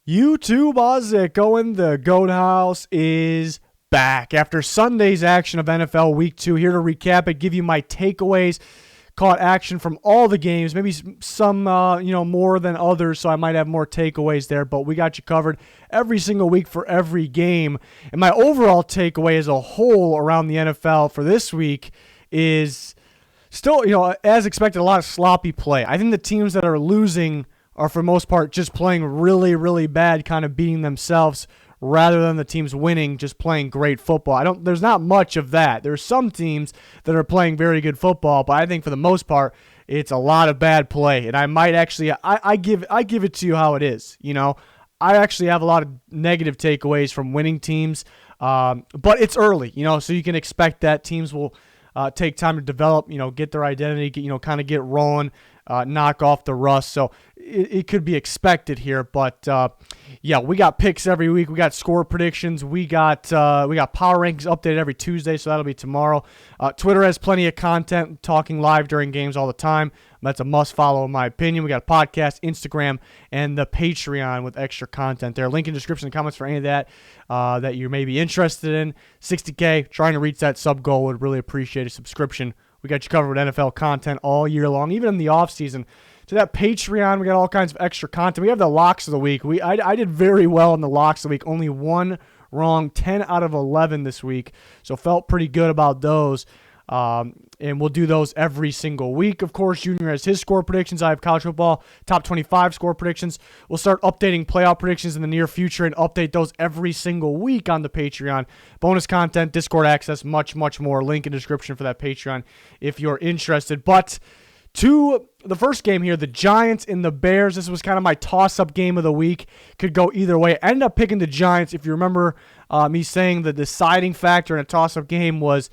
YouTube, how's it going? The Goat House is back. After Sunday's action of NFL Week 2, here to recap it, give you my takeaways, caught action from all the games, maybe some more than others, so I might have more takeaways there, but we got you covered every single week for every game. And my overall takeaway as a whole around the NFL for this week is still, as expected, a lot of sloppy play. I think the teams that are losing are for the most part just playing really, really bad, kind of beating themselves, rather than the teams winning, just playing great football. There's not much of that. There's some teams that are playing very good football, but I think for the most part, it's a lot of bad play. And I might actually, I give it to you how it is. I actually have a lot of negative takeaways from winning teams, but it's early, so you can expect that teams will take time to develop, get their identity, kind of get rolling, knock off the rust. So it could be expected here, but we got picks every week. We got score predictions. We got power rankings updated every Tuesday, so that'll be tomorrow. Twitter has plenty of content, talking live during games all the time. That's a must follow, in my opinion. We got a podcast, Instagram, and the Patreon with extra content there. Link in the description and comments for any of that that you may be interested in. 60K, trying to reach that sub goal. Would really appreciate a subscription. We got you covered with NFL content all year long, even in the offseason. To that Patreon, we got all kinds of extra content. We have the locks of the week. I did very well in the locks of the week. Only one wrong, 10 out of 11 this week. So felt pretty good about those. And we'll do those every single week. Of course, Junior has his score predictions. I have college football top 25 score predictions. We'll start updating playoff predictions in the near future and update those every single week on the Patreon. Bonus content, Discord access, much, much more. Link in the description for that Patreon if you're interested. But to the first game here, the Giants and the Bears. This was kind of my toss-up game of the week. Could go either way. I ended up picking the Giants. If you remember me saying the deciding factor in a toss-up game was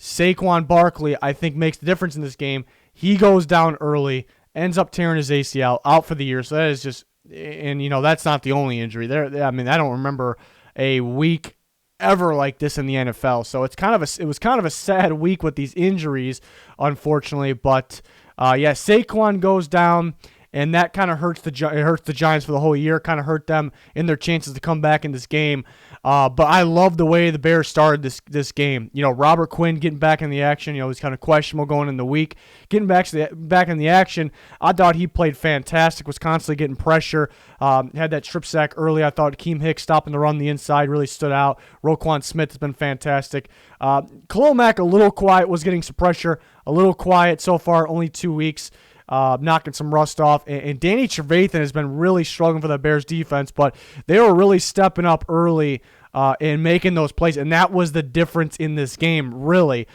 Saquon Barkley, I think, makes the difference in this game. He goes down early, ends up tearing his ACL, out for the year. So that is just, and that's not the only injury there. I don't remember a week ever like this in the NFL. So it was kind of a sad week with these injuries, unfortunately. But Saquon goes down, and that kind of hurts the Giants for the whole year. Kind of hurt them in their chances to come back in this game. But I love the way the Bears started this game. Robert Quinn getting back in the action. He was kind of questionable going in the week. Getting back in the action, I thought he played fantastic. Was constantly getting pressure. Had that strip sack early. I thought Akeem Hicks stopping the run the inside really stood out. Roquan Smith has been fantastic. Khalil Mack a little quiet. Was getting some pressure. A little quiet so far. Only 2 weeks. Knocking some rust off. And Danny Trevathan has been really struggling for the Bears defense, but they were really stepping up early and making those plays. And that was the difference in this game, really,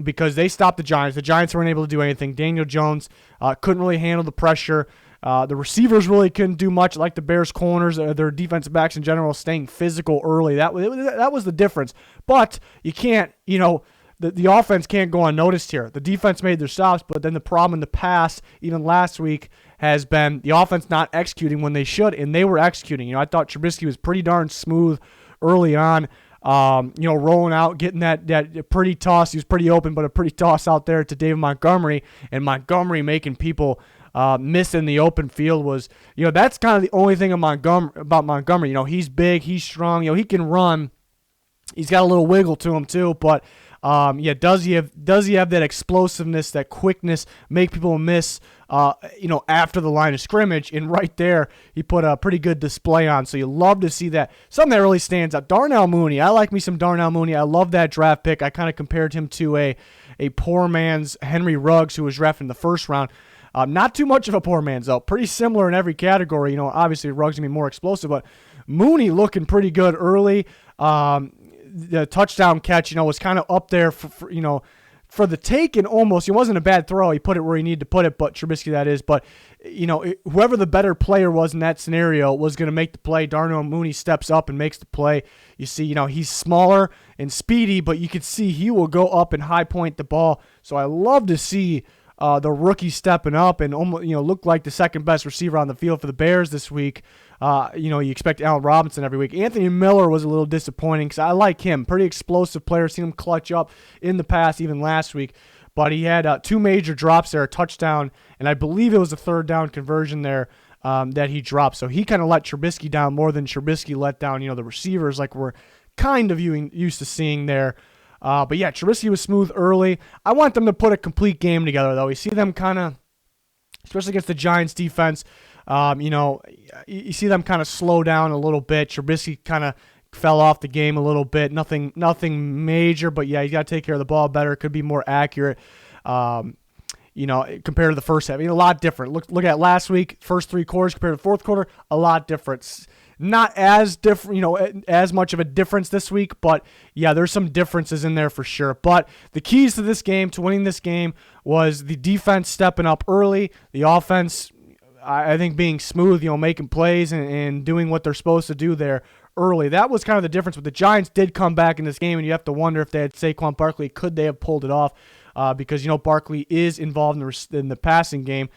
because they stopped the Giants. The Giants weren't able to do anything. Daniel Jones couldn't really handle the pressure. The receivers really couldn't do much, like the Bears corners, their defensive backs in general, staying physical early. That was the difference. But you can't, The offense can't go unnoticed here. The defense made their stops, but then the problem in the past, even last week, has been the offense not executing when they should, and they were executing. I thought Trubisky was pretty darn smooth early on, rolling out, getting that pretty toss. He was pretty open, but a pretty toss out there to David Montgomery, and Montgomery making people miss in the open field was, that's kind of the only thing about Montgomery. He's big, he's strong, he can run. He's got a little wiggle to him too, but does he have that explosiveness, that quickness, make people miss, after the line of scrimmage? And right there, he put a pretty good display on. So you love to see that. Something that really stands out. Darnell Mooney. I like me some Darnell Mooney. I love that draft pick. I kind of compared him to a poor man's Henry Ruggs, who was drafted in the first round. Not too much of a poor man's, though. Pretty similar in every category. Obviously Ruggs going to be more explosive, but Mooney looking pretty good early. The touchdown catch, was kind of up there for the take, and almost, it wasn't a bad throw. He put it where he needed to put it, but Trubisky, that is. But, whoever the better player was in that scenario was going to make the play. Darnell Mooney steps up and makes the play. You see, he's smaller and speedy, but you could see he will go up and high point the ball. So I love to see the rookie stepping up and almost, look like the second best receiver on the field for the Bears this week. You expect Allen Robinson every week. Anthony Miller was a little disappointing because I like him. Pretty explosive player. Seen him clutch up in the past, even last week. But he had two major drops there, a touchdown, and I believe it was a third down conversion there that he dropped. So he kind of let Trubisky down more than Trubisky let down, the receivers like we're kind of used to seeing there. But yeah, Trubisky was smooth early. I want them to put a complete game together, though. You see them kind of, especially against the Giants defense, you see them kind of slow down a little bit. Trubisky kind of fell off the game a little bit. Nothing major, but yeah, you got to take care of the ball better. Could be more accurate. Compared to the first half, a lot different. Look at last week, first three quarters compared to the fourth quarter, a lot different. Not as different, as much of a difference this week, but yeah, there's some differences in there for sure. But the keys to this game, to winning this game, was the defense stepping up early, the offense, I think, being smooth, making plays and doing what they're supposed to do there early. That was kind of the difference. But the Giants did come back in this game, and you have to wonder if they had Saquon Barkley, could they have pulled it off? Because Barkley is involved in the passing game,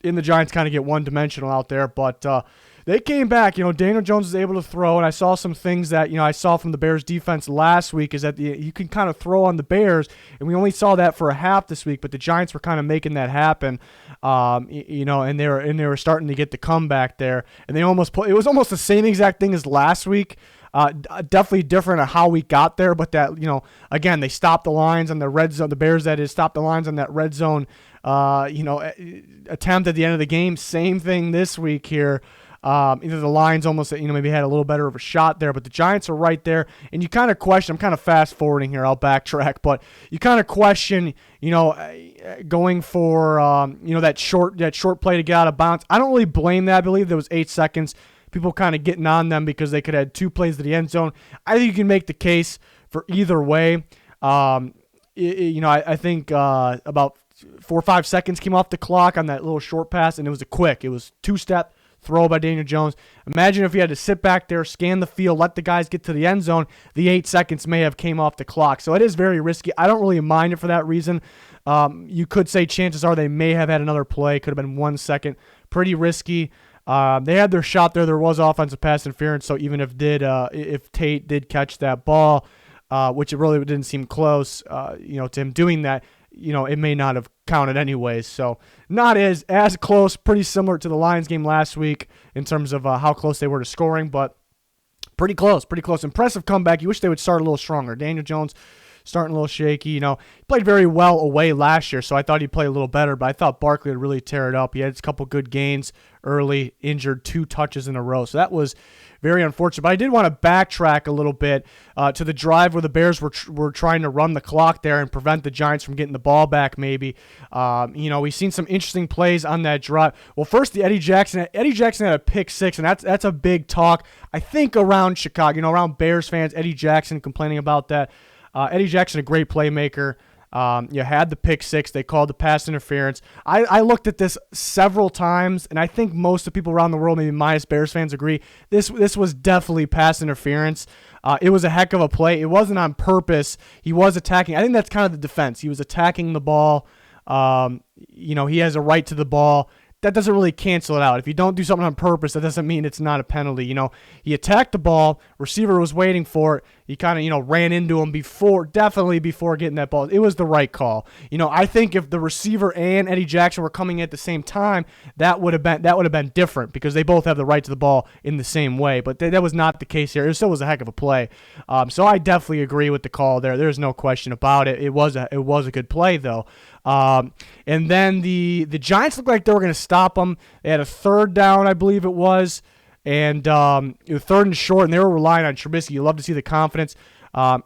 and the Giants kind of get one-dimensional out there, but they came back. Daniel Jones was able to throw, and I saw some things that, I saw from the Bears defense last week is that you can kind of throw on the Bears, and we only saw that for a half this week, but the Giants were kind of making that happen, and they were starting to get the comeback there, and it was almost the same exact thing as last week. Definitely different on how we got there, but that, again, they stopped the lines on the red zone, the Bears that is, stopped the lines on that red zone, attempt at the end of the game. Same thing this week here. Either the Lions almost, maybe had a little better of a shot there, but the Giants are right there, and you kind of question, I'm kind of fast forwarding here, I'll backtrack, but you kind of question, going for, that short play to get out of bounds. I don't really blame that. I believe there was 8 seconds. People kind of getting on them because they could have had 2 plays to the end zone. I think you can make the case for either way. I think about 4 or 5 seconds came off the clock on that little short pass, and it was it was 2-step throw by Daniel Jones. Imagine if you had to sit back there, scan the field, let the guys get to the end zone, the 8 seconds may have came off the clock. So it is very risky. I don't really mind it for that reason. You could say chances are they may have had another play. Could have been 1 second. Pretty risky. They had their shot there. There was offensive pass interference. So even if Tate did catch that ball, which it really didn't seem close, to him doing that, it may not have counted anyways. So not as close, pretty similar to the Lions game last week in terms of how close they were to scoring, but pretty close. Impressive comeback. You wish they would start a little stronger. Daniel Jones starting a little shaky. He played very well away last year, so I thought he'd play a little better, but I thought Barkley would really tear it up. He had a couple good gains early, injured 2 touches in a row, so that was very unfortunate. But I did want to backtrack a little bit to the drive where the Bears were trying to run the clock there and prevent the Giants from getting the ball back maybe. We've seen some interesting plays on that drive. Well, first, the Eddie Jackson had a pick 6, and that's a big talk, I think, around Chicago, around Bears fans. Eddie Jackson complaining about that. Eddie Jackson, a great playmaker. Had the pick 6. They called the pass interference. I looked at this several times, and I think most of the people around the world, maybe minus Bears fans, agree this was definitely pass interference. It was a heck of a play. It wasn't on purpose. He was attacking. I think that's kind of the defense. He was attacking the ball. He has a right to the ball. That doesn't really cancel it out. If you don't do something on purpose, that doesn't mean it's not a penalty. He attacked the ball. Receiver was waiting for it. He kind of, ran into him definitely before getting that ball. It was the right call. I think if the receiver and Eddie Jackson were coming at the same time, that would have been different because they both have the right to the ball in the same way. But that was not the case here. It still was a heck of a play. So I definitely agree with the call there. There's no question about it. It was a good play though. And then the Giants looked like they were going to stop them. They had a 3rd down, I believe it was. And it was 3rd and short, and they were relying on Trubisky. You love to see the confidence.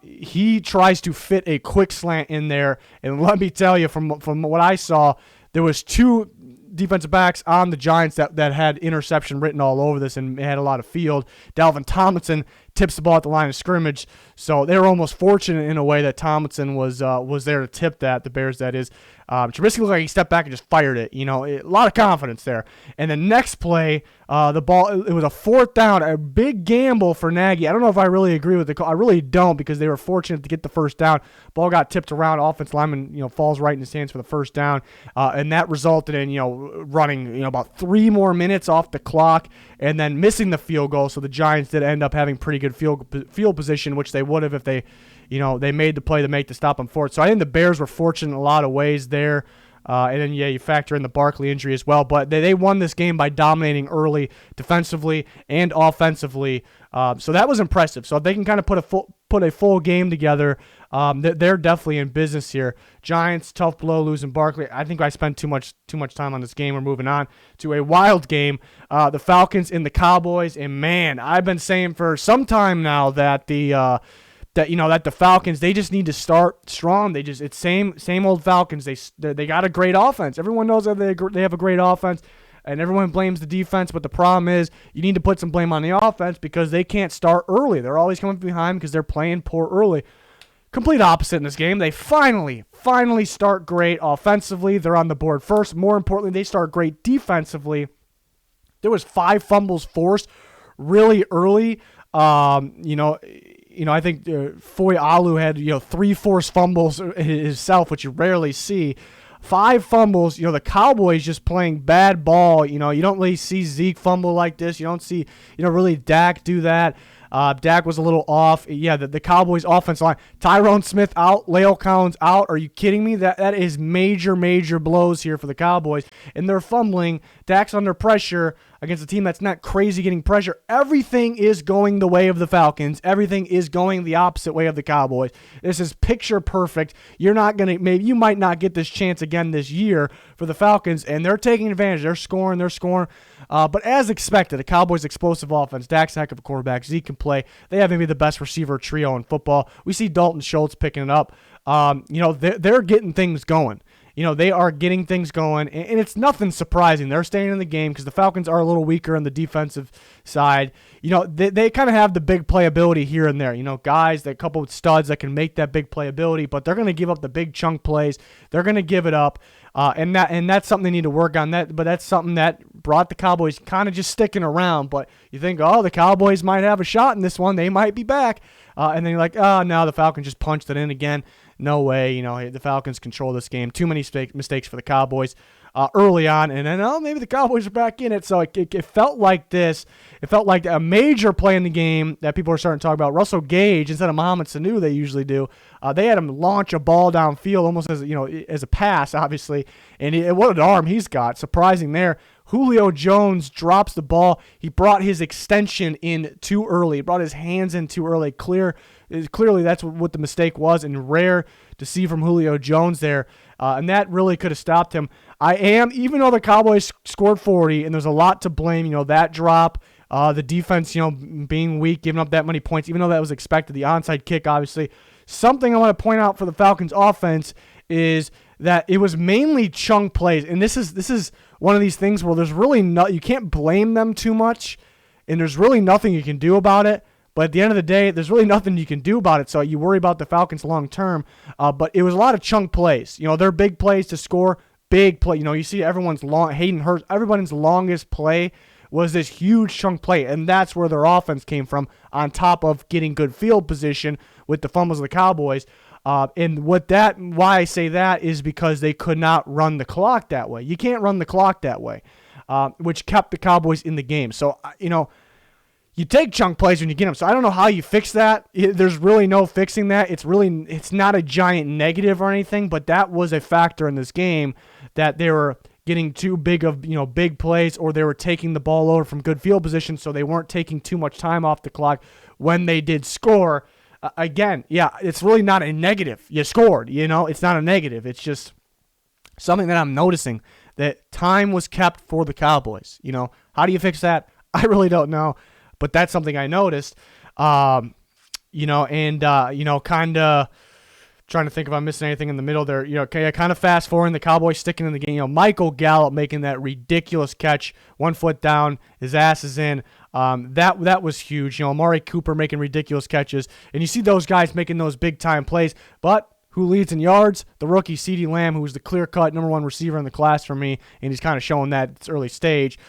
He tries to fit a quick slant in there, and let me tell you, from what I saw, there was 2 defensive backs on the Giants that had interception written all over this and had a lot of field. Dalvin Tomlinson tips the ball at the line of scrimmage, so they were almost fortunate in a way that Tomlinson was there to tip that, the Bears that is. Trubisky looked like he stepped back and just fired it. A lot of confidence there. And the next play, the ball, it was a 4th down, a big gamble for Nagy. I don't know if I really agree with the call. I really don't because they were fortunate to get the 1st down. Ball got tipped around. Offensive lineman, falls right in his hands for the 1st down. And that resulted in, running, about 3 more minutes off the clock and then missing the field goal. So the Giants did end up having pretty good field position, which they would have if they made the play to make the stop on 4th. So I think the Bears were fortunate in a lot of ways there. And then, you factor in the Barkley injury as well. But they won this game by dominating early defensively and offensively. So that was impressive. So if they can kind of put a full game together, they're definitely in business here. Giants, tough blow, losing Barkley. I think I spent too much time on this game. We're moving on to a wild game. The Falcons and the Cowboys. And, man, I've been saying for some time now that the Falcons, they just need to start strong. It's same old Falcons. They got a great offense. Everyone knows that they have a great offense, and everyone blames the defense. But the problem is you need to put some blame on the offense because they can't start early. They're always coming behind because they're playing poor early. Complete opposite in this game. They finally start great offensively. They're on the board first. More importantly, they start great defensively. There was 5 fumbles forced really early. I think Foy Alu had 3 forced fumbles himself, which you rarely see. 5 fumbles. The Cowboys just playing bad ball. You don't really see Zeke fumble like this. You don't see really Dak do that. Dak was a little off. Yeah, the Cowboys offensive line. Tyrone Smith out. La'el Collins out. Are you kidding me? That is major blows here for the Cowboys. And they're fumbling. Dak's under pressure against a team that's not crazy getting pressure. Everything is going the way of the Falcons. Everything is going the opposite way of the Cowboys. This is picture perfect. You might not get this chance again this year for the Falcons, and they're taking advantage. They're scoring. But as expected, the Cowboys' explosive offense. Dak's a heck of a quarterback. Zeke can play. They have maybe the best receiver trio in football. We see Dalton Schultz picking it up. They're getting things going. They are getting things going, and it's nothing surprising. They're staying in the game because the Falcons are a little weaker on the defensive side. They kind of have the big playability here and there. Guys, a couple of studs that can make that big playability, but they're going to give up the big chunk plays. They're going to give it up, and that's something they need to work on. But that's something that brought the Cowboys kind of just sticking around. But you think, the Cowboys might have a shot in this one. They might be back. And then you're like, no, the Falcons just punched it in again. No way. The Falcons control this game. Too many mistakes for the Cowboys early on. And then, maybe the Cowboys are back in it. So it felt like this. It felt like a major play in the game that people are starting to talk about. Russell Gage, instead of Mohamed Sanu, they usually do. They had him launch a ball downfield almost as a pass, obviously. And what an arm he's got. Surprising there. Julio Jones drops the ball. He brought his extension in too early. He brought his hands in too early. Clearly, that's what the mistake was, and rare to see from Julio Jones there. And that really could have stopped him. Even though the Cowboys scored 40, and there's a lot to blame, that drop, the defense, being weak, giving up that many points, even though that was expected, the onside kick, obviously. Something I want to point out for the Falcons offense is that it was mainly chunk plays, and this is one of these things where there's really you can't blame them too much, and there's really nothing you can do about it. But at the end of the day, there's really nothing you can do about it. So you worry about the Falcons long term. But it was a lot of chunk plays. They're big plays to score. Big play. You see everyone's Hayden Hurst. Everybody's longest play was this huge chunk play, and that's where their offense came from. On top of getting good field position with the fumbles of the Cowboys. And why I say that is because they could not run the clock that way. You can't run the clock that way, which kept the Cowboys in the game. So, you take chunk plays when you get them. So I don't know how you fix that. There's really no fixing that. It's not a giant negative or anything, but that was a factor in this game that they were getting too big of, big plays, or they were taking the ball over from good field position, so they weren't taking too much time off the clock when they did score. Again, it's really not a negative. You scored, it's not a negative. It's just something that I'm noticing, that time was kept for the Cowboys. How do you fix that? I really don't know, but that's something I noticed. Kind of trying to think if I'm missing anything in the middle there. Kind of fast forwarding, the Cowboys sticking in the game. Michael Gallup making that ridiculous catch, 1 foot down, his ass is in. That was huge. Amari Cooper making ridiculous catches, and you see those guys making those big time plays. But who leads in yards? The rookie CeeDee Lamb, who was the clear cut number 1 receiver in the class for me, and he's kind of showing that at this early stage.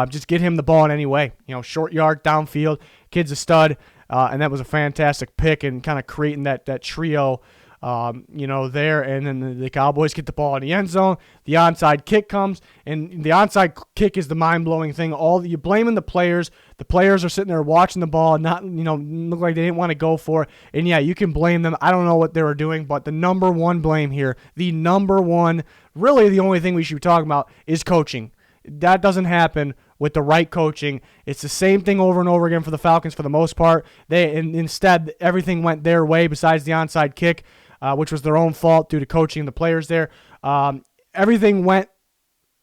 Just get him the ball in any way. Short yard, downfield. Kid's a stud, and that was a fantastic pick, and kind of creating that trio there, and then the Cowboys get the ball in the end zone. The onside kick comes, and the onside kick is the mind-blowing thing. You blaming the players. The players are sitting there watching the ball, not look like they didn't want to go for it. And yeah, you can blame them. I don't know what they were doing, but the number one blame here, the number one, really the only thing we should be talking about is coaching. That doesn't happen with the right coaching. It's the same thing over and over again for the Falcons for the most part. Instead, everything went their way besides the onside kick, which was their own fault due to coaching the players there. Everything went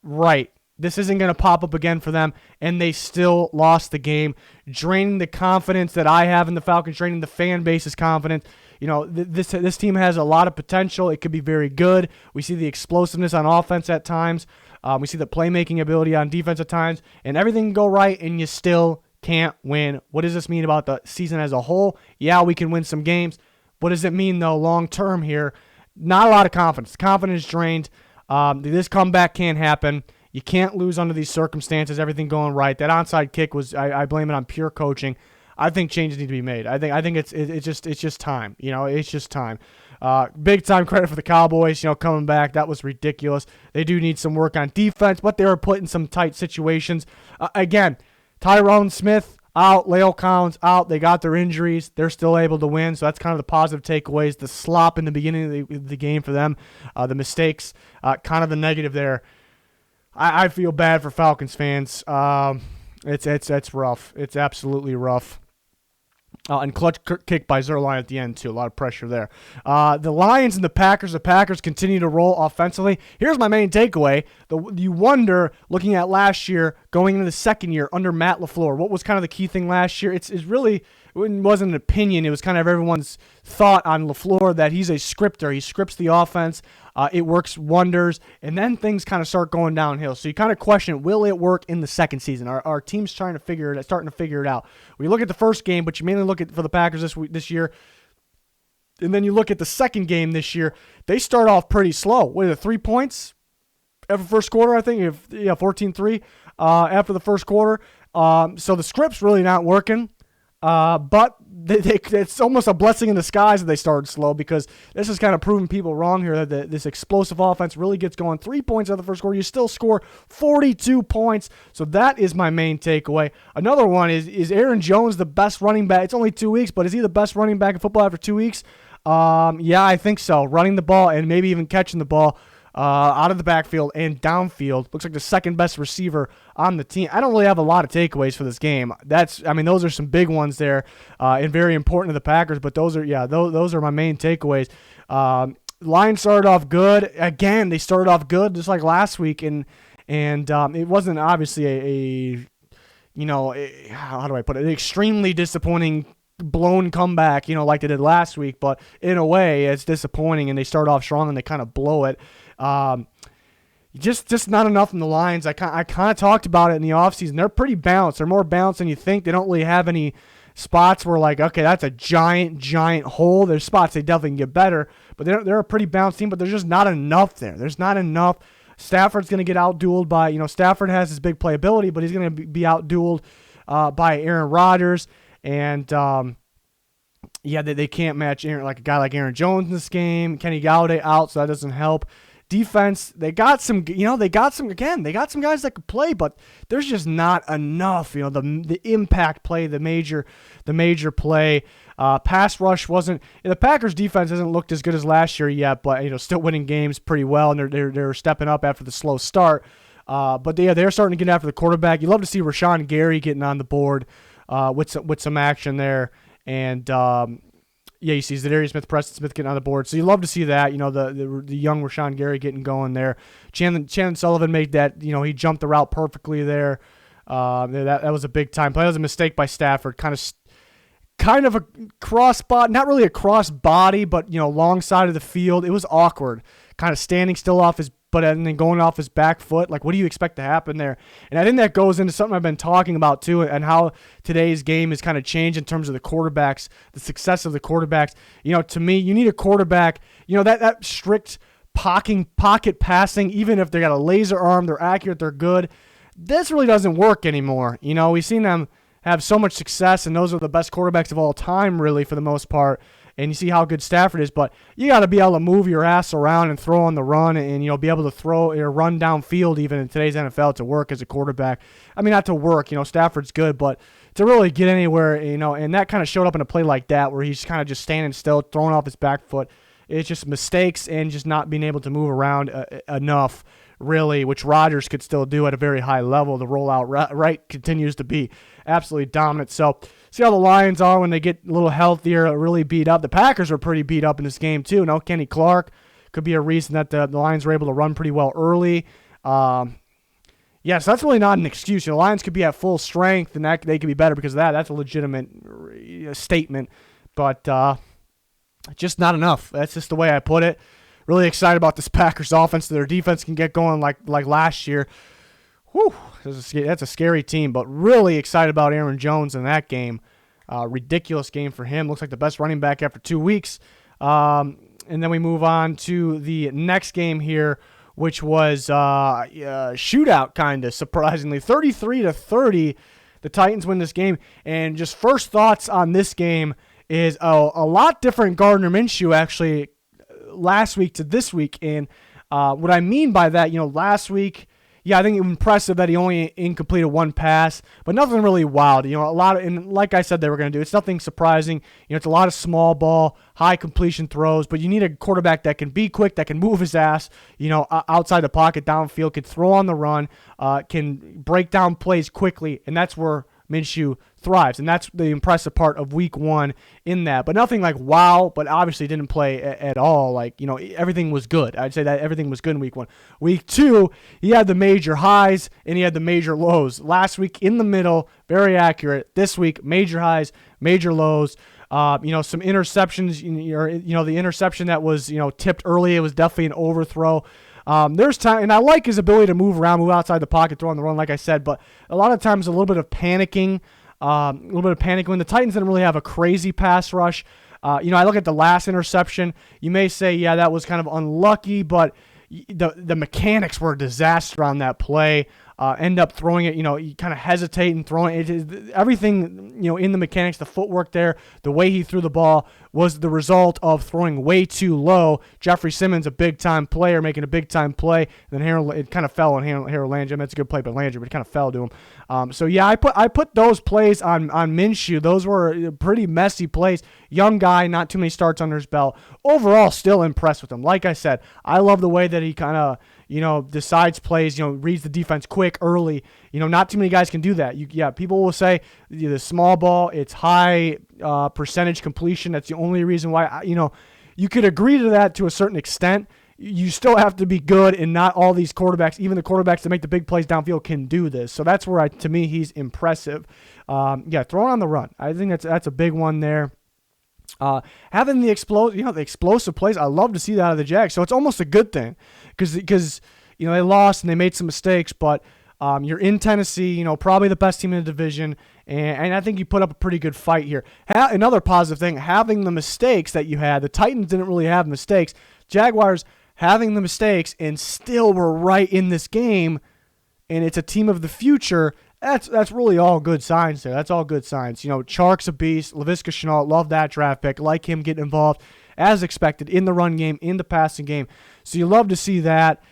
right. This isn't going to pop up again for them, and they still lost the game, draining the confidence that I have in the Falcons, draining the fan base's confidence. This team has a lot of potential. It could be very good. We see the explosiveness on offense at times. We see the playmaking ability on defense at times, and everything can go right, and you still can't win. What does this mean about the season as a whole? Yeah, we can win some games. What does it mean, though, long-term here? Not a lot of confidence. Confidence drained. This comeback can't happen. You can't lose under these circumstances, everything going right. That onside kick was, I blame it on pure coaching. I think changes need to be made. I think it's just time. It's just time. Big time credit for the Cowboys, coming back. That was ridiculous. They do need some work on defense, but they were put in some tight situations. Again, Tyrone Smith out, Leo Collins out. They got their injuries. They're still able to win, so that's kind of the positive takeaways. The slop in the beginning of the game for them, the mistakes, kind of the negative there. I feel bad for Falcons fans. It's rough. It's absolutely rough. And clutch kick by Zerline at the end, too. A lot of pressure there. The Lions and the Packers continue to roll offensively. Here's my main takeaway. You wonder, looking at last year, going into the second year under Matt LaFleur, what was kind of the key thing last year? It wasn't an opinion. It was kind of everyone's thought on LaFleur that he's a scripter. He scripts the offense. It works wonders. And then things kind of start going downhill. So you kind of question, will it work in the second season? Are teams starting to figure it out? We look at the first game, but you mainly look at for the Packers this year. And then you look at the second game this year. They start off pretty slow. What are the 3 points after the first quarter, I think? 14-3 after the first quarter. So the script's really not working. But it's almost a blessing in disguise that they started slow, because this is kind of proving people wrong here that this explosive offense really gets going. 3 points out of the first quarter. You still score 42 points. So that is my main takeaway. Another one is Aaron Jones the best running back? It's only 2 weeks, but is he the best running back in football after 2 weeks? Yeah, I think so. Running the ball and maybe even catching the ball out of the backfield and downfield. Looks like the second best receiver on the team. I don't really have a lot of takeaways for this game. Those are some big ones there and very important to the Packers, but those are my main takeaways. Lions started off good. Again, they started off good just like last week, and it wasn't obviously how do I put it? An extremely disappointing blown comeback, like they did last week, but in a way it's disappointing, and they start off strong and they kind of blow it. Just not enough in the Lions. I kind of talked about it in the offseason. They're pretty balanced. They're more balanced than you think. They don't really have any spots where okay, that's a giant hole. There's spots they definitely can get better, but they're a pretty balanced team, but there's just not enough there. There's not enough. Stafford's going to get outdueled by, Stafford has his big playability, but he's going to be outdueled by Aaron Rodgers. And, they can't match a guy like Aaron Jones in this game. Kenny Galladay out, so that doesn't help. Defense, they got some guys that could play, but there's just not enough. The impact play, the major play. Pass rush wasn't. The Packers defense hasn't looked as good as last year yet, but still winning games pretty well, and they're stepping up after the slow start. But they're starting to get after the quarterback. You love to see Rashawn Gary getting on the board with some action there, and you see Zadarius Smith, Preston Smith getting on the board. So you love to see that. The young Rashawn Gary getting going there. Chandon Sullivan made that. He jumped the route perfectly there. That was a big time play. That was a mistake by Stafford. Kind of a cross body, not really a cross body, but long side of the field. It was awkward. Kind of standing still and then going off his back foot. What do you expect to happen there? And I think that goes into something I've been talking about too, and how today's game has kind of changed in terms of the quarterbacks, the success of the quarterbacks. To me, you need a quarterback, that strict pocket passing, even if they got a laser arm, they're accurate, they're good. This really doesn't work anymore. We've seen them have so much success, and those are the best quarterbacks of all time, really, for the most part. and you see how good Stafford is, but you got to be able to move your ass around and throw on the run and be able to throw or run downfield even in today's NFL to work as a quarterback. I mean, not to work, Stafford's good, but to really get anywhere, and that kind of showed up in a play like that where he's kind of just standing still, throwing off his back foot. It's just mistakes and just not being able to move around enough, really, which Rodgers could still do at a very high level. The rollout right continues to be absolutely dominant. So see how the Lions are when they get a little healthier, really beat up. The Packers are pretty beat up in this game too. No Kenny Clark could be a reason that the Lions were able to run pretty well early. So that's really not an excuse. The Lions could be at full strength and that they could be better because of that. That's a legitimate statement, but just not enough. That's just the way I put it. Really excited about this Packers offense. Their defense can get going like last year. Whew, that's a scary team, but really excited about Aaron Jones in that game. Ridiculous game for him. Looks like the best running back after 2 weeks. And then we move on to the next game here, which was shootout kind of, surprisingly. 33-30, the Titans win this game. And just first thoughts on this game is a lot different Gardner Minshew actually last week to this week. And what I mean by that, last week, I think it was impressive that he only incompleted one pass, but nothing really wild. And like I said they were going to do, it's nothing surprising. It's a lot of small ball, high completion throws, but you need a quarterback that can be quick, that can move his ass, outside the pocket, downfield, can throw on the run, can break down plays quickly, and that's where Minshew thrives, and that's the impressive part of week one in that. But nothing like wow, but obviously didn't play at all. Everything was good. I'd say that everything was good in week one. Week two, he had the major highs and he had the major lows. Last week in the middle, very accurate. This week, major highs, major lows. Some interceptions, the interception that was, tipped early, it was definitely an overthrow. There's time, and I like his ability to move around, move outside the pocket, throw on the run, like I said, but a lot of times a little bit of panicking when the Titans didn't really have a crazy pass rush. I look at the last interception. You may say, that was kind of unlucky, but the mechanics were a disaster on that play. End up throwing it, you kind of hesitate and throwing it. Everything, in the mechanics, the footwork there, the way he threw the ball was the result of throwing way too low. Jeffrey Simmons, a big-time player, making a big-time play. And then it kind of fell on Harold Landry. I mean, it's a good play by Landry, but it kind of fell to him. I put those plays on Minshew. Those were pretty messy plays. Young guy, not too many starts under his belt. Overall, still impressed with him. Like I said, I love the way that he kind of decides plays, reads the defense quick, early. Not too many guys can do that. People will say the small ball, it's high percentage completion. That's the only reason why, you could agree to that to a certain extent. You still have to be good, and not all these quarterbacks, even the quarterbacks that make the big plays downfield, can do this. So that's where, to me, he's impressive. Throwing on the run. I think that's a big one there. Having the explosive plays, I love to see that out of the Jags. So it's almost a good thing because they lost and they made some mistakes, but you're in Tennessee, probably the best team in the division, and I think you put up a pretty good fight here. Another positive thing, having the mistakes that you had, the Titans didn't really have mistakes. Jaguars having the mistakes and still were right in this game, and it's a team of the future. That's really all good signs there. That's all good signs. Chark's a beast. Laviska Shenault, love that draft pick. Like him getting involved as expected in the run game, in the passing game. So you love to see that.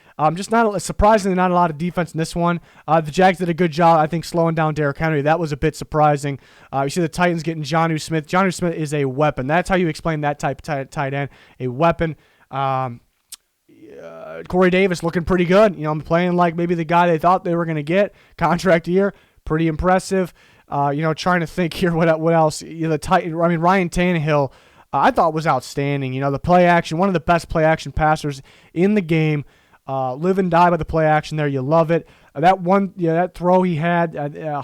Surprisingly, not a lot of defense in this one. The Jags did a good job, I think, slowing down Derrick Henry. That was a bit surprising. You see the Titans getting Jonnu Smith. Jonnu Smith is a weapon. That's how you explain that type of tight end, a weapon. Corey Davis looking pretty good. Playing like maybe the guy they thought they were going to get. Contract year, pretty impressive. Trying to think here what else. Ryan Tannehill, I thought was outstanding. The play action, one of the best play action passers in the game. Live and die by the play action there. You love it. That throw he had,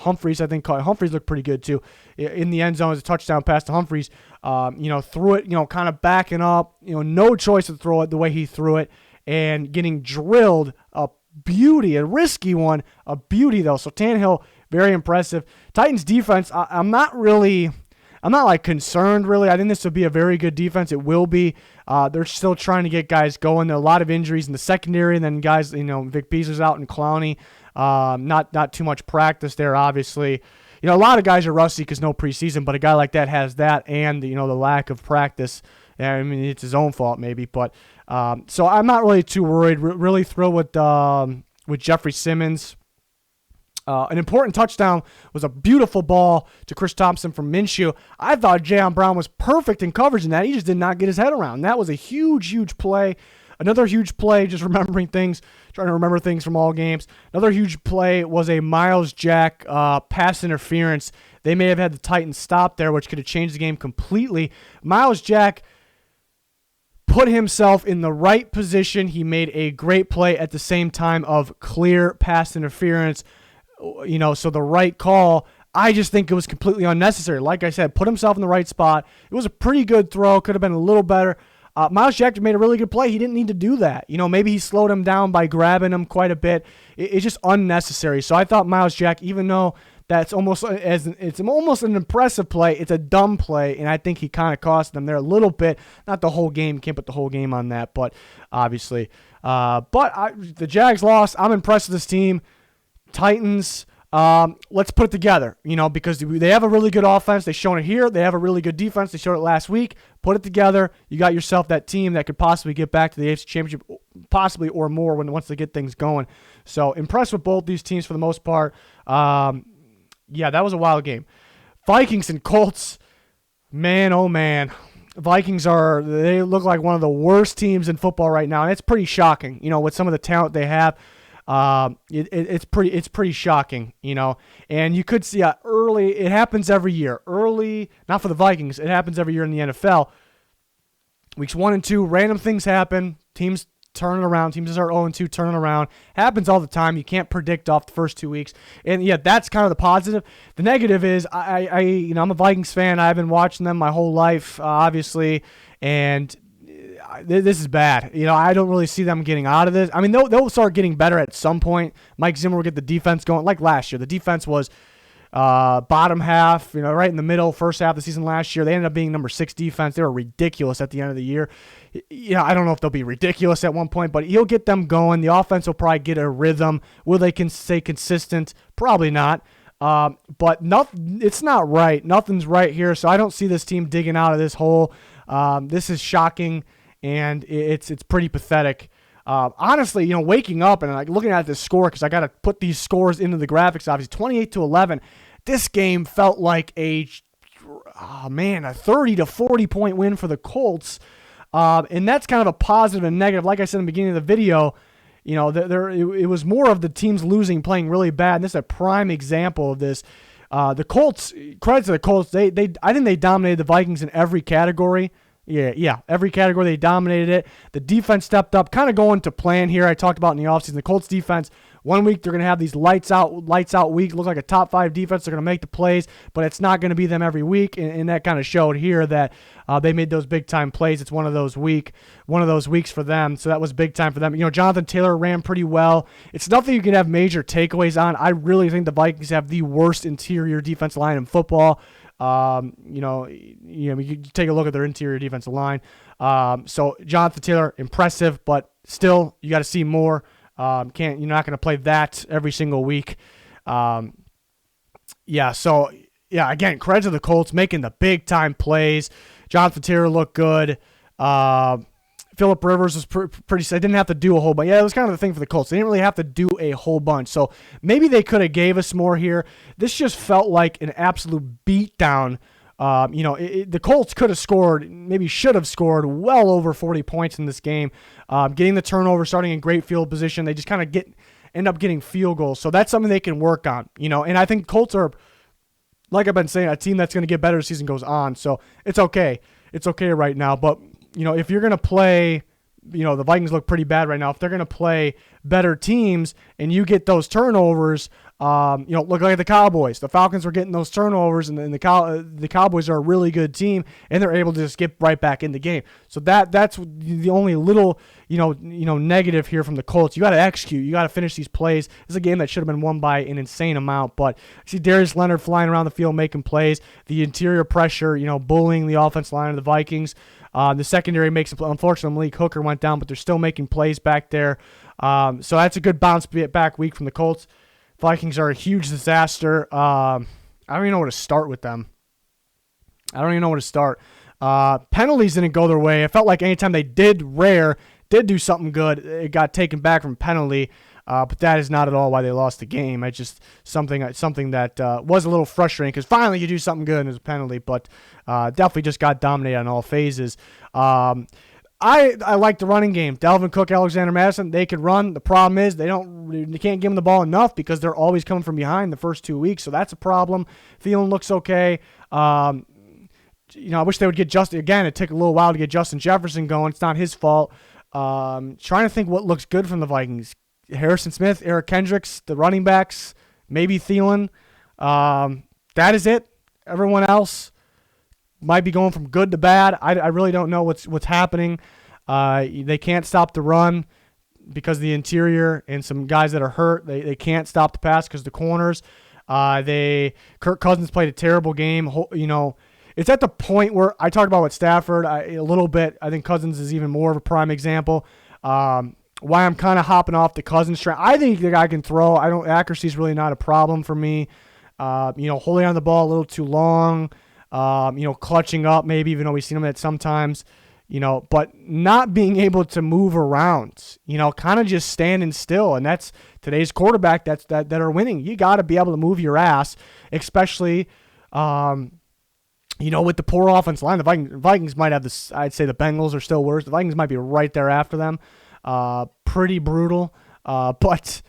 Humphreys, I think Humphreys looked pretty good too. In the end zone as a touchdown pass to Humphreys. Threw it, kind of backing up. No choice to throw it the way he threw it. And getting drilled, a risky one, a beauty though. So Tannehill, very impressive. Titans defense, I'm not concerned really. I think this will be a very good defense. It will be. They're still trying to get guys going. There are a lot of injuries in the secondary, and then guys, Vic Beasley's out and Clowney. Not too much practice there, obviously. a lot of guys are rusty because no preseason, but a guy like that has that and, the lack of practice. I mean, it's his own fault maybe, but so I'm not really too worried. Really thrilled with Jeffrey Simmons. An important touchdown was a beautiful ball to Chris Thompson from Minshew. I thought Jayon Brown was perfect in coverage in that. He just did not get his head around. That was a huge, huge play. Another huge play, just remembering things, trying to remember things from all games. Another huge play was a Myles Jack pass interference. They may have had the Titans stop there, which could have changed the game completely. Myles Jack put himself in the right position. He made a great play at the same time of clear pass interference. So the right call. I just think it was completely unnecessary. Like I said, put himself in the right spot. It was a pretty good throw. Could have been a little better. Myles Jack made a really good play. He didn't need to do that. Maybe he slowed him down by grabbing him quite a bit. It's just unnecessary. So I thought Myles Jack, even though it's almost an impressive play, it's a dumb play, and I think he kind of cost them there a little bit. Not the whole game. Can't put the whole game on that, but obviously. The Jags lost. I'm impressed with this team. Titans, let's put it together, because they have a really good offense. They've shown it here. They have a really good defense. They showed it last week. Put it together. You got yourself that team that could possibly get back to the AFC Championship, possibly or more once they get things going. So impressed with both these teams for the most part. That was a wild game. Vikings and Colts, man, oh man. Vikings they look like one of the worst teams in football right now, and it's pretty shocking, with some of the talent they have. It's pretty shocking, and you could see early. It happens every year. Early, not for the Vikings. It happens every year in the NFL. Weeks 1 and 2, random things happen. Teams turn it around. Teams are 0-2, turning around. Happens all the time. You can't predict off the first 2 weeks, and that's kind of the positive. The negative is I'm a Vikings fan. I've been watching them my whole life, obviously, and this is bad. I don't really see them getting out of this. I mean, they'll start getting better at some point. Mike Zimmer will get the defense going. Like last year, the defense was bottom half, right in the middle, first half of the season last year. They ended up being number 6 defense. They were ridiculous at the end of the year. I don't know if they'll be ridiculous at one point, but he'll get them going. The offense will probably get a rhythm. Will they stay consistent? Probably not. But it's not right. Nothing's right here, so I don't see this team digging out of this hole. This is shocking. And it's pretty pathetic. Honestly, waking up and looking at this score, because I got to put these scores into the graphics, obviously, 28-11. This game felt like a 30 to 40 point win for the Colts. And that's kind of a positive and negative. Like I said in the beginning of the video, it was more of the teams losing, playing really bad. And this is a prime example of this. The Colts, credit to the Colts, I think they dominated the Vikings in every category. Yeah, every category they dominated it. The defense stepped up, kind of going to plan here. I talked about in the offseason. The Colts defense, 1 week they're going to have these lights out week, look like a top 5 defense. They're going to make the plays, but it's not going to be them every week. And that kind of showed here that they made those big time plays. It's one of those weeks for them. So that was big time for them. Jonathan Taylor ran pretty well. It's nothing you can have major takeaways on. I really think the Vikings have the worst interior defense line in football. You take a look at their interior defensive line. So Jonathan Taylor, impressive, but still, you got to see more. You're not going to play that every single week. Again, credit to the Colts making the big time plays. Jonathan Taylor looked good. Phillip Rivers was pretty. They didn't have to do a whole bunch. Yeah, it was kind of the thing for the Colts. They didn't really have to do a whole bunch. So maybe they could have gave us more here. This just felt like an absolute beatdown. The Colts could have scored, maybe should have scored well over 40 points in this game. Getting the turnover, starting in great field position. They just kind of end up getting field goals. So that's something they can work on. And I think Colts are, like I've been saying, a team that's going to get better as the season goes on. So it's okay. It's okay right now. But if you're going to play, the Vikings look pretty bad right now. If they're going to play better teams and you get those turnovers, look like the Cowboys. The Falcons were getting those turnovers, and the Cowboys are a really good team, and they're able to just get right back in the game. So that's the only little, negative here from the Colts. You got to execute. You got to finish these plays. This is a game that should have been won by an insane amount, but I see Darius Leonard flying around the field making plays. The interior pressure, bullying the offense line of the Vikings. The secondary makes, unfortunately, Malik Hooker went down, but they're still making plays back there. So that's a good bounce back week from the Colts. Vikings are a huge disaster. I I don't even know where to start with them. I don't even know where to start. Penalties didn't go their way. It felt like anytime they did do something good, it got taken back from penalty. But that is not at all why they lost the game. It's just something that was a little frustrating because finally you do something good and it's a penalty, but definitely just got dominated on all phases. I like the running game. Dalvin Cook, Alexander Madison, they could run. The problem is they can't give them the ball enough because they're always coming from behind the first 2 weeks, so that's a problem. Thielen looks okay. I wish they would get Justin. Again, it took a little while to get Justin Jefferson going. It's not his fault. Trying to think what looks good from the Vikings. Harrison Smith, Eric Kendricks, the running backs, maybe Thielen. That is it. Everyone else might be going from good to bad. I really don't know what's happening. They can't stop the run because of the interior and some guys that are hurt. They can't stop the pass because of the corners. Kirk Cousins played a terrible game. It's at the point where I talked about with Stafford a little bit. I think Cousins is even more of a prime example. Why I'm kind of hopping off the Cousins train. I think the guy can throw. Accuracy is really not a problem for me. Holding on the ball a little too long. Clutching up maybe, even though we've seen him at sometimes. But not being able to move around. Kind of just standing still, and that's today's quarterback. That are winning. You got to be able to move your ass, especially. With the poor offensive line, the Vikings might have this. I'd say the Bengals are still worse. The Vikings might be right there after them. Pretty brutal. But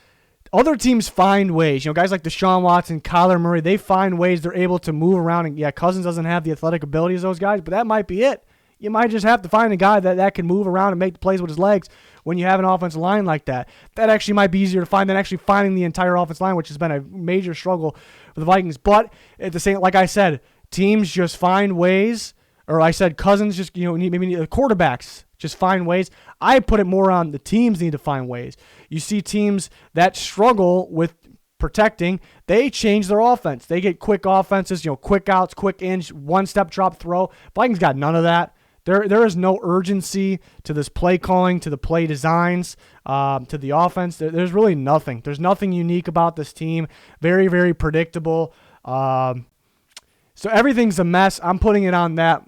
other teams find ways. Guys like Deshaun Watson, Kyler Murray, they find ways. They're able to move around. And yeah, Cousins doesn't have the athletic ability as those guys, but that might be it. You might just have to find a guy that can move around and make the plays with his legs when you have an offensive line like that. That actually might be easier to find than actually finding the entire offensive line, which has been a major struggle for the Vikings. But at the same, like I said, teams just find ways, or I said Cousins just, maybe the quarterbacks just find ways. I put it more on the teams need to find ways. You see teams that struggle with protecting, they change their offense. They get quick offenses, quick outs, quick ins, one-step drop throw. Vikings got none of that. There is no urgency to this play calling, to the play designs, to the offense. There's really nothing. There's nothing unique about this team. Very, very predictable. So everything's a mess. I'm putting it on that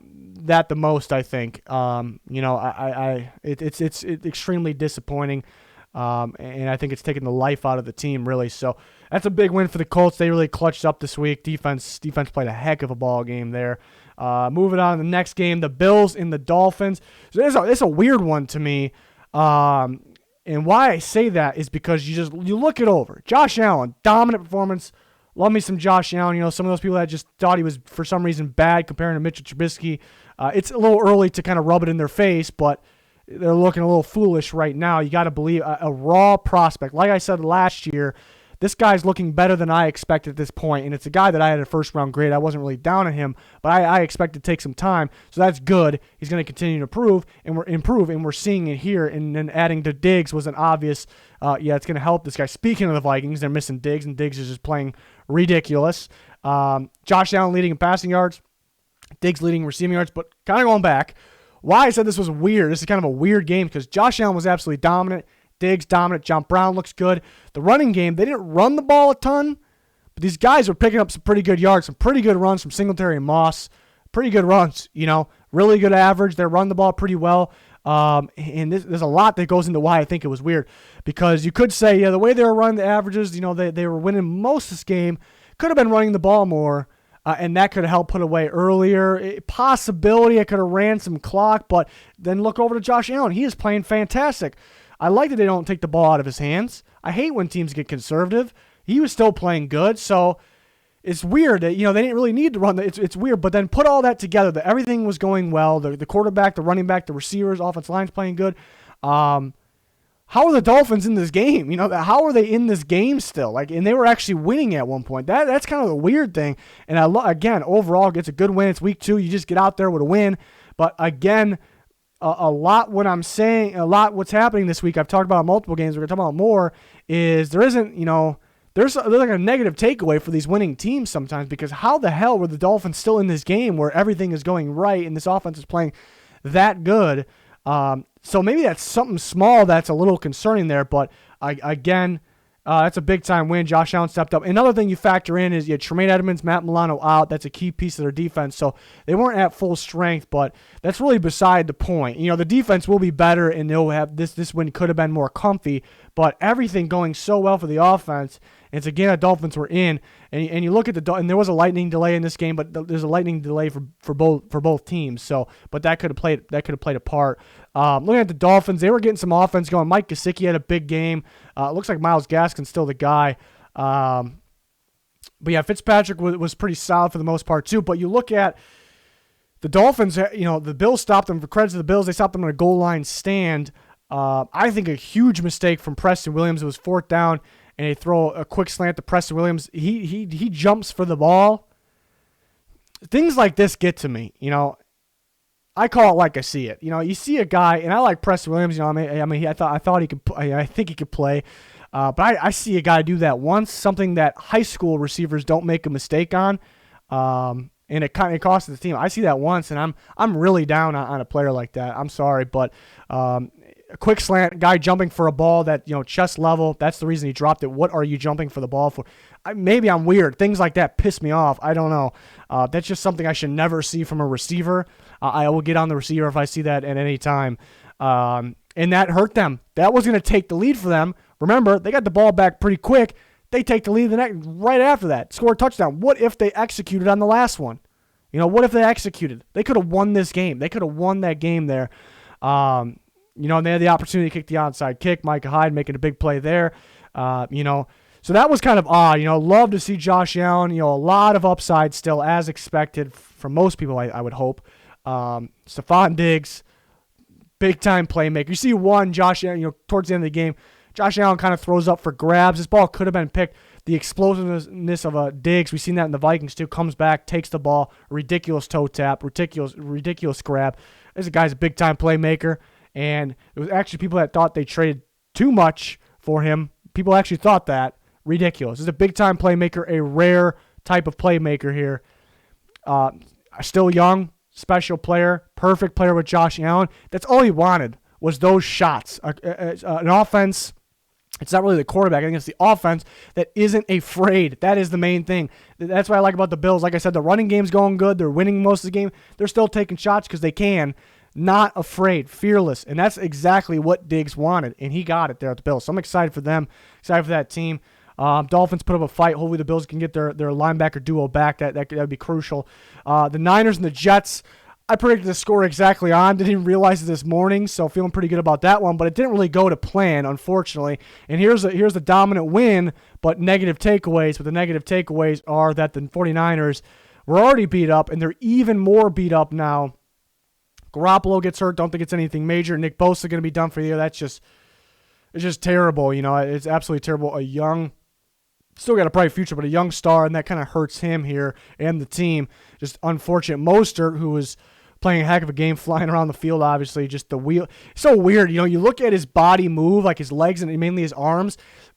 the most, I think. It's extremely disappointing, and I think it's taken the life out of the team, really. So that's a big win for the Colts. They really clutched up this week. Defense played a heck of a ball game there. Moving on to the next game, the Bills and the Dolphins. So it's a weird one to me. And why I say that is because you look it over. Josh Allen, dominant performance. Love me some Josh Allen. Some of those people that just thought he was, for some reason, bad comparing to Mitchell Trubisky. It's a little early to kind of rub it in their face, but they're looking a little foolish right now. You got to believe a raw prospect. Like I said last year, this guy's looking better than I expected at this point, and it's a guy that I had a first-round grade. I wasn't really down on him, but I expect to take some time, so that's good. He's going to continue to improve, and we're seeing it here, and then adding to Diggs was an obvious, it's going to help this guy. Speaking of the Vikings, they're missing Diggs, and Diggs is just playing ridiculous. Josh Allen leading in passing yards, Diggs leading in receiving yards, but kind of going back, why I said this was weird, this is kind of a weird game, because Josh Allen was absolutely dominant, Diggs dominant, John Brown looks good. The running game, they didn't run the ball a ton, but these guys were picking up some pretty good yards, some pretty good runs from Singletary and Moss. Pretty good runs, really good average. They run the ball pretty well. And there's a lot that goes into why I think it was weird. Because you could say, the way they were running the averages, they were winning most of this game. Could have been running the ball more, and that could have helped put away earlier. Possibility I could have ran some clock, but then look over to Josh Allen. He is playing fantastic. I like that they don't take the ball out of his hands. I hate when teams get conservative. He was still playing good, so it's weird that, they didn't really need to run. It's weird, but then put all that together, that everything was going well. The quarterback, the running back, the receivers, offensive line's playing good. How are the Dolphins in this game? How are they in this game still? And they were actually winning at one point. That's kind of the weird thing. And again, overall, it's a good win. It's week 2. You just get out there with a win. But again, a lot what's happening this week, I've talked about multiple games, we're going to talk about more, is there isn't, there's like a negative takeaway for these winning teams sometimes, because how the hell were the Dolphins still in this game where everything is going right and this offense is playing that good? So maybe that's something small that's a little concerning there, but again, That's a big-time win. Josh Allen stepped up. Another thing you factor in is you had Tremaine Edmonds, Matt Milano out. That's a key piece of their defense. So they weren't at full strength, but that's really beside the point. The defense will be better, and they'll have this win could have been more comfy, but everything going so well for the offense. It's again the Dolphins were in, and you look at and there was a lightning delay in this game, but there's a lightning delay for both teams. So, but that could have played a part. Looking at the Dolphins, they were getting some offense going. Mike Gesicki had a big game. It looks like Myles Gaskin's still the guy. But yeah, Fitzpatrick was pretty solid for the most part too. But you look at the Dolphins, the Bills stopped them. For credit to the Bills, they stopped them on a goal line stand. I think a huge mistake from Preston Williams. It was 4th down, and they throw a quick slant to Preston Williams. He jumps for the ball. Things like this get to me. I call it like I see it. You see a guy, and I like Preston Williams. I thought he could. I think he could play, but I see a guy do that once. Something that high school receivers don't make a mistake on, and it kind of costs the team. I see that once, and I'm really down on a player like that. I'm sorry, but a quick slant, guy jumping for a ball that chest level. That's the reason he dropped it. What are you jumping for the ball for? Maybe I'm weird. Things like that piss me off. I don't know. That's just something I should never see from a receiver. I will get on the receiver if I see that at any time. And that hurt them. That was going to take the lead for them. Remember, they got the ball back pretty quick. They take the lead right after that. Score a touchdown. What if they executed on the last one? What if they executed? They could have won this game. They could have won that game there. And they had the opportunity to kick the onside kick. Micah Hyde making a big play there. So that was kind of odd. Love to see Josh Allen. A lot of upside still, as expected from most people, I would hope. Stephon Diggs, big-time playmaker. You see Josh Allen, towards the end of the game, Josh Allen kind of throws up for grabs. This ball could have been picked. The explosiveness of a Diggs, we've seen that in the Vikings too, comes back, takes the ball, ridiculous toe tap, ridiculous grab. This guy's a big-time playmaker, and it was actually people that thought they traded too much for him. People actually thought that. Ridiculous. This is a big-time playmaker, a rare type of playmaker here. Still young, special player, perfect player with Josh Allen. That's all he wanted was those shots. An offense, it's not really the quarterback. I think it's the offense that isn't afraid. That is the main thing. That's what I like about the Bills. Like I said, the running game's going good. They're winning most of the game. They're still taking shots because they can. Not afraid, fearless. And that's exactly what Diggs wanted, and he got it there at the Bills. So I'm excited for them, excited for that team. Dolphins put up a fight. Hopefully the Bills can get their linebacker duo back. That would be crucial. The Niners and the Jets, I predicted the score exactly on. Didn't even realize it this morning, so feeling pretty good about that one. But it didn't really go to plan, unfortunately. And here's the dominant win, but negative takeaways. But the negative takeaways are that the 49ers were already beat up, and they're even more beat up now. Garoppolo gets hurt. Don't think it's anything major. Nick Bosa going to be done for the year. It's just terrible. It's absolutely terrible. Still got a bright future, but a young star, and that kind of hurts him here and the team. Just unfortunate. Mostert, who was playing a heck of a game, flying around the field, obviously. Just the wheel. So weird. You look at his body move, like his legs and mainly his arms.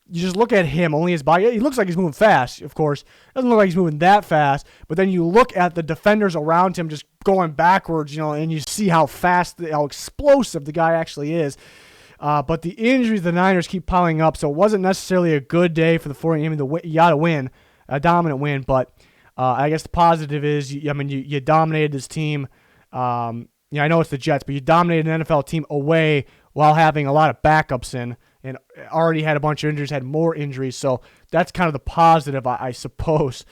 You just look at him, only his body. He looks like he's moving fast, of course. Doesn't look like he's moving that fast. But then you look at the defenders around him just going backwards, and you see how fast, how explosive the guy actually is. But the injuries of the Niners keep piling up, so it wasn't necessarily a good day for the 49ers. You got to win, a dominant win. But I guess the positive is, you dominated this team. I know it's the Jets, but you dominated an NFL team away while having a lot of backups in, and already had a bunch of injuries, had more injuries. So that's kind of the positive, I suppose.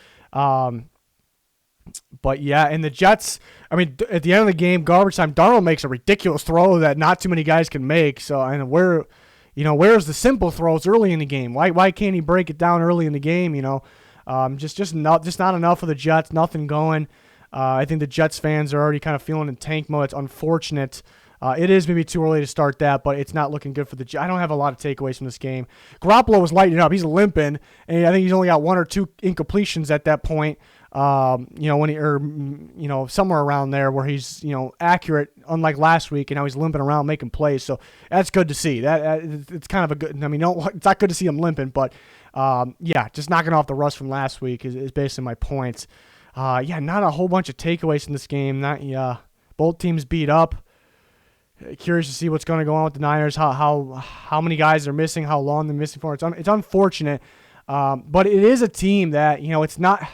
But yeah, and the Jets, at the end of the game, garbage time, Darnold makes a ridiculous throw that not too many guys can make. So, where's the simple throws early in the game? Why can't he break it down early in the game? Just not enough for the Jets. Nothing going. I think the Jets fans are already kind of feeling in tank mode. It's unfortunate. It is maybe too early to start that, but it's not looking good for the Jets. I don't have a lot of takeaways from this game. Garoppolo was lighting up. He's limping, and I think he's only got 1 or 2 incompletions at that point. Somewhere around there where he's, accurate, unlike last week, and now he's limping around making plays. So that's good to see. It's kind of a good. It's not good to see him limping, but just knocking off the rust from last week is basically my points. Not a whole bunch of takeaways from this game. Both teams beat up. Curious to see what's going to go on with the Niners, how many guys are missing, how long they're missing for. It's unfortunate, but it is a team that, it's not.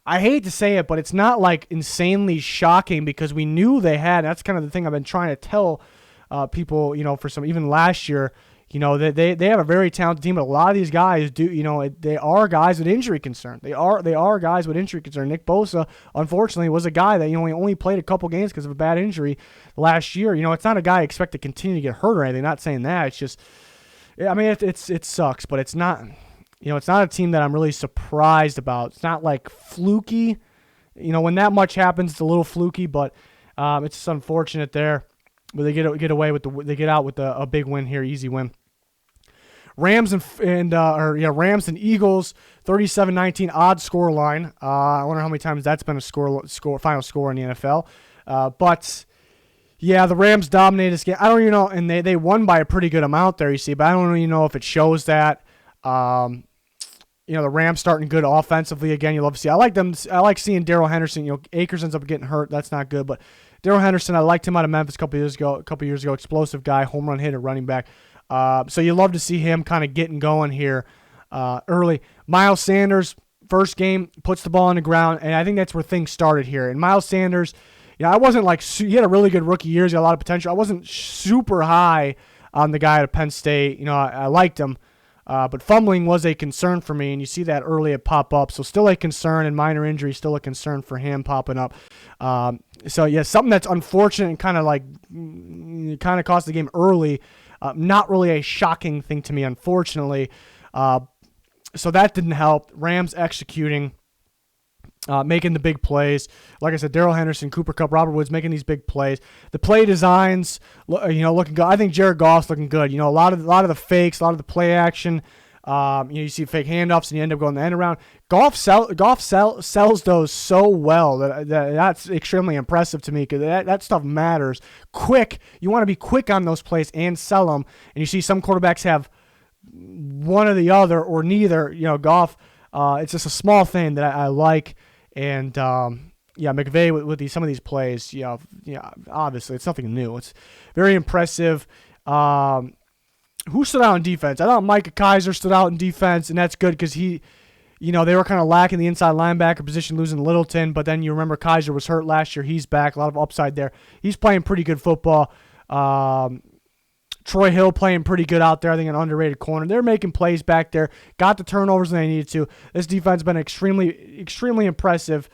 I hate to say it, but it's not like insanely shocking because we knew they had. That's kind of the thing I've been trying to tell people, for some, even last year, they have a very talented team, but a lot of these guys they are guys with injury concern. They are guys with injury concern. Nick Bosa, unfortunately, was a guy that, he only played a couple games because of a bad injury last year. It's not a guy I expect to continue to get hurt or anything. Not saying that. It's just, it sucks, but it's not. It's not a team that I'm really surprised about. It's not like fluky. When that much happens, it's a little fluky, but it's just unfortunate there. But they get away with they get out with a big win here, easy win. Rams and Eagles, 37-19 odd score line. I wonder how many times that's been a final score in the NFL. But yeah, the Rams dominated this game. I don't even know, and they won by a pretty good amount there, you see. But I don't even know if it shows that. The Rams starting good offensively again. You love to see. I like them. I like seeing Darrell Henderson. Akers ends up getting hurt. That's not good. But Darrell Henderson, I liked him out of Memphis a couple years ago. Explosive guy, home run hitter, running back. So you love to see him kind of getting going here early. Miles Sanders, first game, puts the ball on the ground, and I think that's where things started here. And Miles Sanders, I wasn't like he had a really good rookie year. He's got a lot of potential. I wasn't super high on the guy at Penn State. I liked him. But fumbling was a concern for me, and you see that early at pop up. So still a concern, and minor injury still a concern for him popping up. So yeah, something that's unfortunate and kind of cost the game early. Not really a shocking thing to me, unfortunately. So that didn't help. Rams executing, making the big plays. Like I said, Darrell Henderson, Cooper Kupp, Robert Woods making these big plays. The play designs, looking good. I think Jared Goff's looking good. A lot of the fakes, a lot of the play action. You see fake handoffs and you end up going the end around. Goff sells those so well that's extremely impressive to me because that stuff matters. Quick, you want to be quick on those plays and sell them. And you see some quarterbacks have one or the other or neither. Goff, it's just a small thing that I like. And McVay with some of these plays, obviously it's nothing new. It's very impressive. Who stood out in defense? I thought Micah Kaiser stood out in defense, and that's good because they were kind of lacking the inside linebacker position, losing Littleton, but then you remember Kaiser was hurt last year. He's back. A lot of upside there. He's playing pretty good football. Troy Hill playing pretty good out there. I think an underrated corner. They're making plays back there. Got the turnovers when they needed to. This defense has been extremely, extremely impressive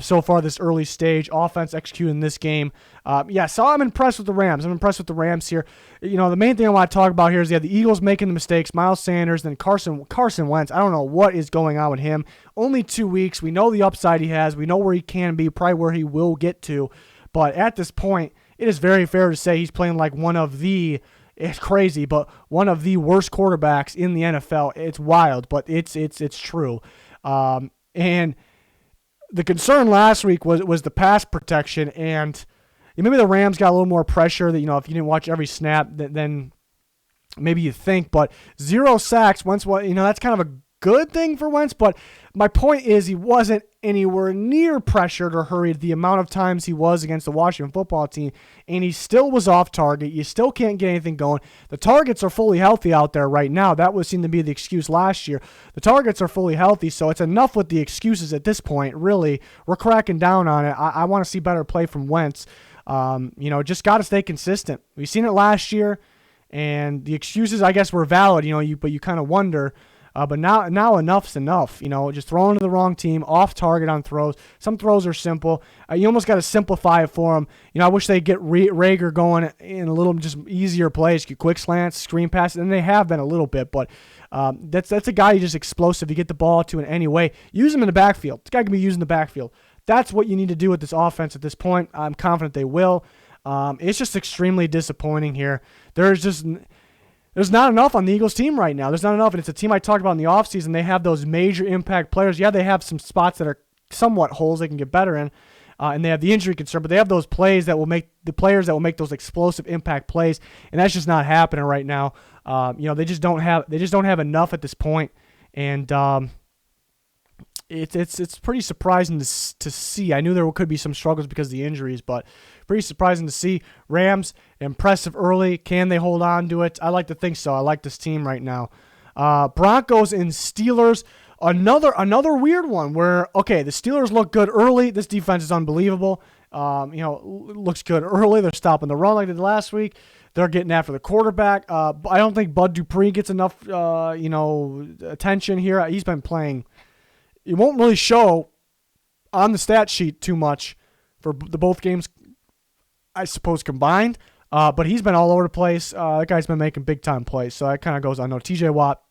so far this early stage. Offense executing this game. So I'm impressed with the Rams. I'm impressed with the Rams here. The main thing I want to talk about here is the Eagles making the mistakes. Miles Sanders, then Carson Wentz. I don't know what is going on with him. Only 2 weeks. We know the upside he has. We know where he can be, probably where he will get to. But at this point, it is very fair to say he's playing like it's crazy, but one of the worst quarterbacks in the NFL. It's wild, but it's true. And the concern last week was the pass protection, and maybe the Rams got a little more pressure that, if you didn't watch every snap, then maybe you think, but 0 sacks once, that's kind of a good thing for Wentz, but my point is he wasn't anywhere near pressured or hurried the amount of times he was against the Washington football team, and he still was off target. You still can't get anything going. The targets are fully healthy out there right now. That was seen to be the excuse last year. The targets are fully healthy, so it's enough with the excuses at this point, really. We're cracking down on it. I want to see better play from Wentz. Just got to stay consistent. We've seen it last year, and the excuses, I guess, were valid, but you kind of wonder. But now enough's enough. Just throwing to the wrong team, off target on throws. Some throws are simple. You almost got to simplify it for them. I wish they get Rager going in a little just easier plays, quick slants, screen passes, and they have been a little bit. But that's a guy who's just explosive. You get the ball to in any way. Use him in the backfield. This guy can be used in the backfield. That's what you need to do with this offense at this point. I'm confident they will. It's just extremely disappointing here. There's not enough on the Eagles team right now. There's not enough, and it's a team I talked about in the offseason. They have those major impact players. Yeah, they have some spots that are somewhat holes they can get better in, and they have the injury concern, but they have those players that will make those explosive impact plays, and that's just not happening right now. They just don't have enough at this point, and it's pretty surprising to see. I knew there could be some struggles because of the injuries, but pretty surprising to see. Rams, impressive early. Can they hold on to it? I like to think so. I like this team right now. Broncos and Steelers, another weird one where, okay, the Steelers look good early. This defense is unbelievable. Looks good early. They're stopping the run like they did last week. They're getting after the quarterback. I don't think Bud Dupree gets enough, attention here. He's been playing. It won't really show on the stat sheet too much for the both games, I suppose, combined. But he's been all over the place. That guy's been making big-time plays. So that kind of goes on. No, TJ Watt,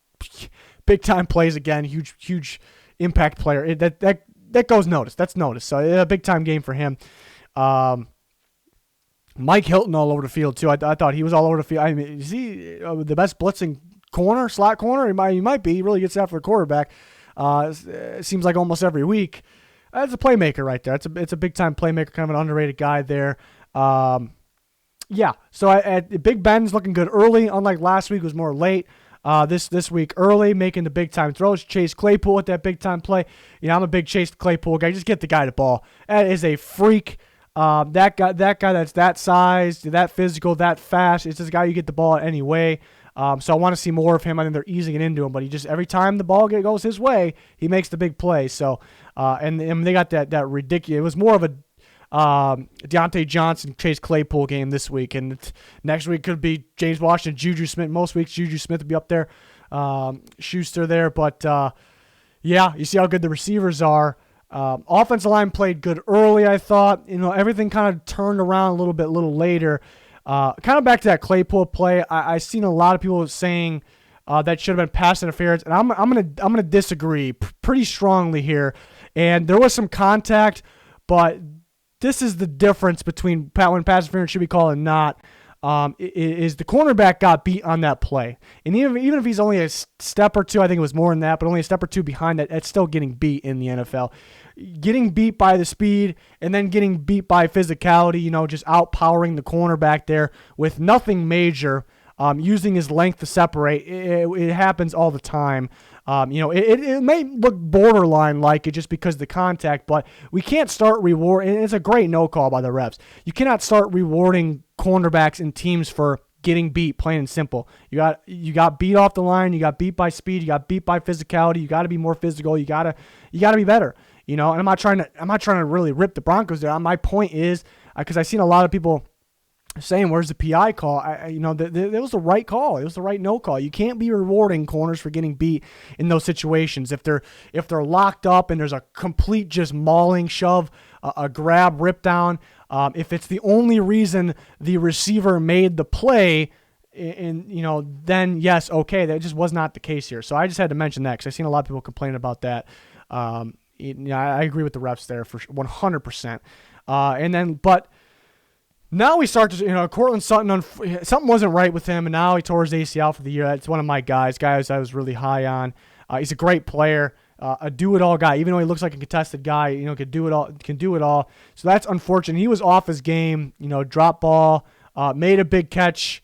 big-time plays again. Huge impact player. That goes noticed. That's noticed. So a big-time game for him. Mike Hilton all over the field, too. I thought he was all over the field. I mean, is he the best blitzing corner, slot corner? He might be. He really gets after the quarterback. It seems like almost every week. That's a playmaker right there. It's a big-time playmaker, kind of an underrated guy there. So Big Ben's looking good early, unlike last week, it was more late. This week early, making the big-time throws. Chase Claypool with that big-time play. I'm a big Chase Claypool guy. Just get the guy the ball. That is a freak. That guy that's that size, that physical, that fast. It's this guy you get the ball any way. So I want to see more of him. I think they're easing it into him, but he just every time the ball goes his way, he makes the big play. So and they got that ridiculous. It was more of a Deontay Johnson, Chase Claypool game this week, and next week could be James Washington, Juju Smith. Most weeks Juju Smith would be up there, Schuster there, but you see how good the receivers are. Offensive line played good early, I thought. Everything kind of turned around a little later. Kind of back to that Claypool play. I seen a lot of people saying that should have been pass interference, and I'm gonna disagree pretty strongly here. And there was some contact, but this is the difference between when pass interference should be called and not. Is the cornerback got beat on that play. And even if he's only a step or two, I think it was more than that, but only a step or two behind that, it's still getting beat in the NFL. Getting beat by the speed and then getting beat by physicality, just outpowering the cornerback there with nothing major, using his length to separate. It happens all the time. It may look borderline like it just because of the contact, but we can't start reward. And it's a great no call by the refs. You cannot start rewarding cornerbacks and teams for getting beat, plain and simple. You got beat off the line. You got beat by speed. You got beat by physicality. You got to be more physical. You got to be better. And I'm not trying to really rip the Broncos there. My point is because I've seen a lot of people saying, "Where's the PI call?" It was the right call. It was the right no call. You can't be rewarding corners for getting beat in those situations. If they're locked up and there's a complete just mauling, shove, a grab, rip down. If it's the only reason the receiver made the play, then yes, okay. That just was not the case here. So I just had to mention that because I've seen a lot of people complain about that. I agree with the refs there for 100%. But now we start to, Cortland Sutton, something wasn't right with him, and now he tore his ACL for the year. It's one of my guys I was really high on. He's a great player, a do-it-all guy. Even though he looks like a contested guy, can do it all. So that's unfortunate. He was off his game, drop ball, made a big catch,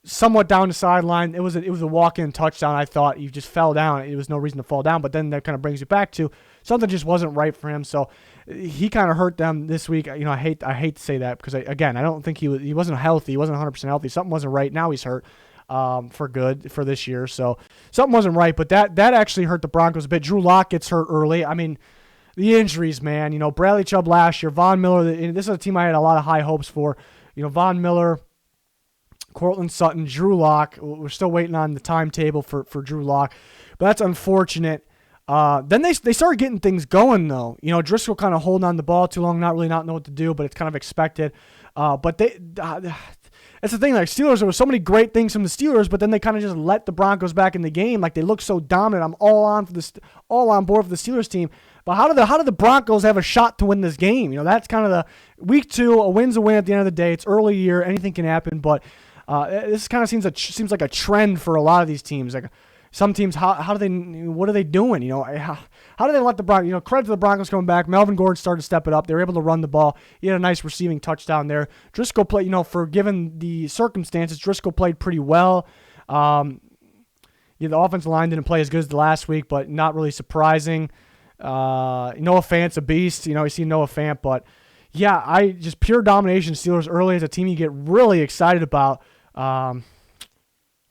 somewhat down the sideline. It was a walk-in touchdown. I thought he just fell down. It was no reason to fall down, but then that kind of brings you back to something just wasn't right for him. So he kind of hurt them this week. I hate to say that because I don't think he wasn't healthy. He wasn't 100% healthy. Something wasn't right. Now he's hurt for good for this year. So something wasn't right, but that actually hurt the Broncos a bit. Drew Lock gets hurt early. I mean, the injuries, man. Bradley Chubb last year, Von Miller. This is a team I had a lot of high hopes for. Von Miller, Cortland Sutton, Drew Lock. We're still waiting on the timetable for Drew Lock, but that's unfortunate. Then they started getting things going though. Driscoll kind of holding on the ball too long, not know what to do, but it's kind of expected. But that's the thing. Like Steelers, there were so many great things from the Steelers, but then they kind of just let the Broncos back in the game. Like they look so dominant. I'm all on board for the Steelers team. But how do the Broncos have a shot to win this game? That's kind of the week 2. A win's a win at the end of the day. It's early year. Anything can happen. But this kind of seems like a trend for a lot of these teams. Like some teams, what are they doing? How do they let the Broncos, credit to the Broncos coming back. Melvin Gordon started to step it up. They were able to run the ball. He had a nice receiving touchdown there. Driscoll played, for given the circumstances, Driscoll played pretty well. The offensive line didn't play as good as the last week, but not really surprising. Noah Fant's a beast. You see Noah Fant, but yeah, just pure domination Steelers early as a team you get really excited about.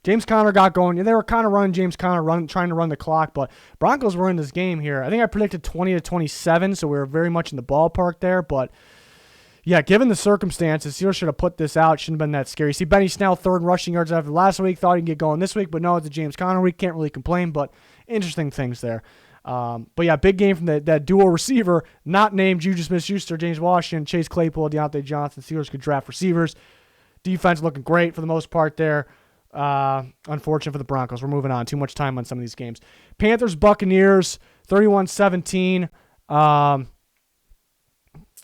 James Conner got going. They were kind of running James Conner, trying to run the clock, but Broncos were in this game here. I think I predicted 20-27, so we were very much in the ballpark there. But yeah, given the circumstances, Steelers should have put this out. Shouldn't have been that scary. See, Benny Snell, 3rd in rushing yards after last week. Thought he'd get going this week, but no, it's a James Conner week. Can't really complain, but interesting things there. But yeah, big game from that dual receiver, not named Juju Smith-Schuster, James Washington, Chase Claypool, Deontay Johnson. Steelers could draft receivers. Defense looking great for the most part there. Unfortunate for the Broncos. We're moving on. Too much time on some of these games. Panthers, Buccaneers, 31-17.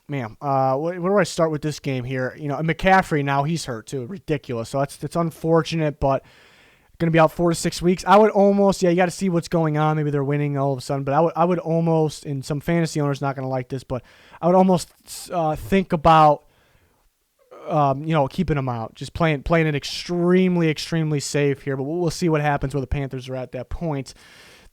Where do I start with this game here? McCaffrey now, he's hurt too. Ridiculous. So it's unfortunate, but going to be out 4 to 6 weeks. I would almost, you got to see what's going on. Maybe they're winning all of a sudden, but I would almost, and some fantasy owners not going to like this, but I would almost think about keeping them out, just playing it extremely, extremely safe here. But we'll see what happens where the Panthers are at that point.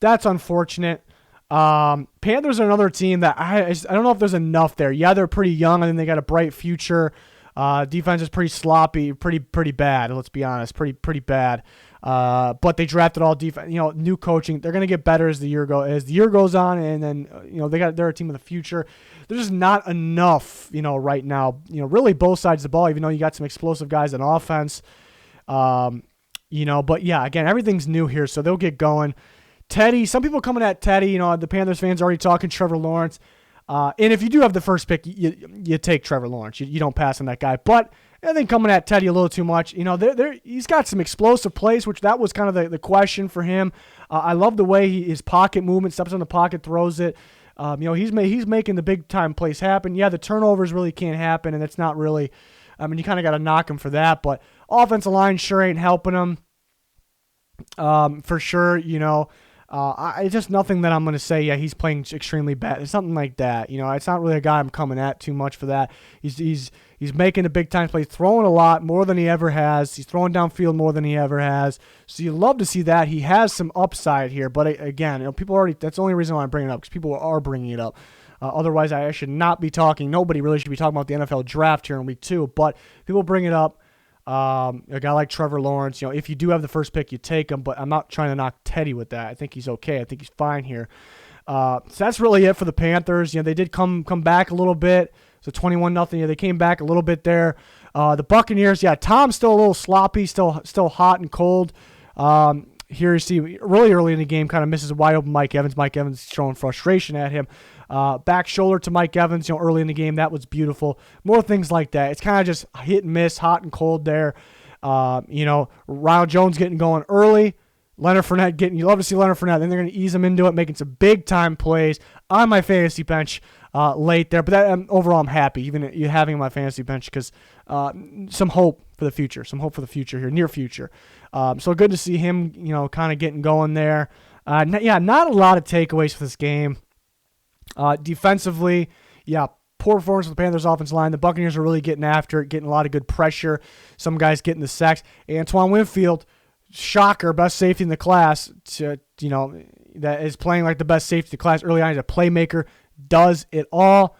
That's unfortunate. Panthers are another team that I don't know if there's enough there. Yeah, they're pretty young. I think they got a bright future. Defense is pretty sloppy, pretty bad. Let's be honest, pretty bad. But they drafted all defense. New coaching. They're gonna get better as the year goes on, and then they're a team of the future. There's just not enough, right now. Really both sides of the ball. Even though you got some explosive guys on offense, But yeah, again, everything's new here, so they'll get going. Teddy. Some people coming at Teddy. The Panthers fans already talking Trevor Lawrence. And if you do have the first pick, you take Trevor Lawrence. You don't pass on that guy. But I think coming at Teddy a little too much. He's got some explosive plays, which that was kind of the question for him. I love the way his pocket movement, steps in the pocket, throws it. He's making the big time plays happen. Yeah, the turnovers really can't happen, and it's not really. You kind of got to knock him for that. But offensive line sure ain't helping him. For sure, it's just nothing that I'm going to say, yeah, he's playing extremely bad. It's something like that. It's not really a guy I'm coming at too much for that. He's making the big time plays, throwing a lot more than he ever has. He's throwing downfield more than he ever has. So you love to see that. He has some upside here. But again, people already, that's the only reason why I'm bringing it up, because people are bringing it up. Otherwise, I should not be talking. Nobody really should be talking about the NFL draft here in week 2. But people bring it up. A guy like Trevor Lawrence, if you do have the first pick, you take him. But I'm not trying to knock Teddy with that. I think he's okay. I think he's fine here. So that's really it for the Panthers. They did come back a little bit. So 21-0. They came back a little bit there. The Buccaneers, yeah, Tom's still a little sloppy, still hot and cold. Here you see really early in the game, kind of misses a wide open Mike Evans. Mike Evans showing frustration at him. Back shoulder to Mike Evans, early in the game. That was beautiful. More things like that. It's kind of just hit and miss, hot and cold there. Ronald Jones getting going early. Leonard Fournette you love to see Leonard Fournette. Then they're going to ease him into it, making some big time plays on my fantasy bench late there. But overall, I'm happy, even you having him on my fantasy bench, because some hope for the future. Some hope for the future here, near future. So good to see him, kind of getting going there. Not a lot of takeaways for this game. Defensively, poor performance with the Panthers' offensive line. The Buccaneers are really getting after it, getting a lot of good pressure. Some guys getting the sacks. Antoine Winfield, shocker, best safety in the class. That is playing like the best safety in the class early on. He's a playmaker, does it all.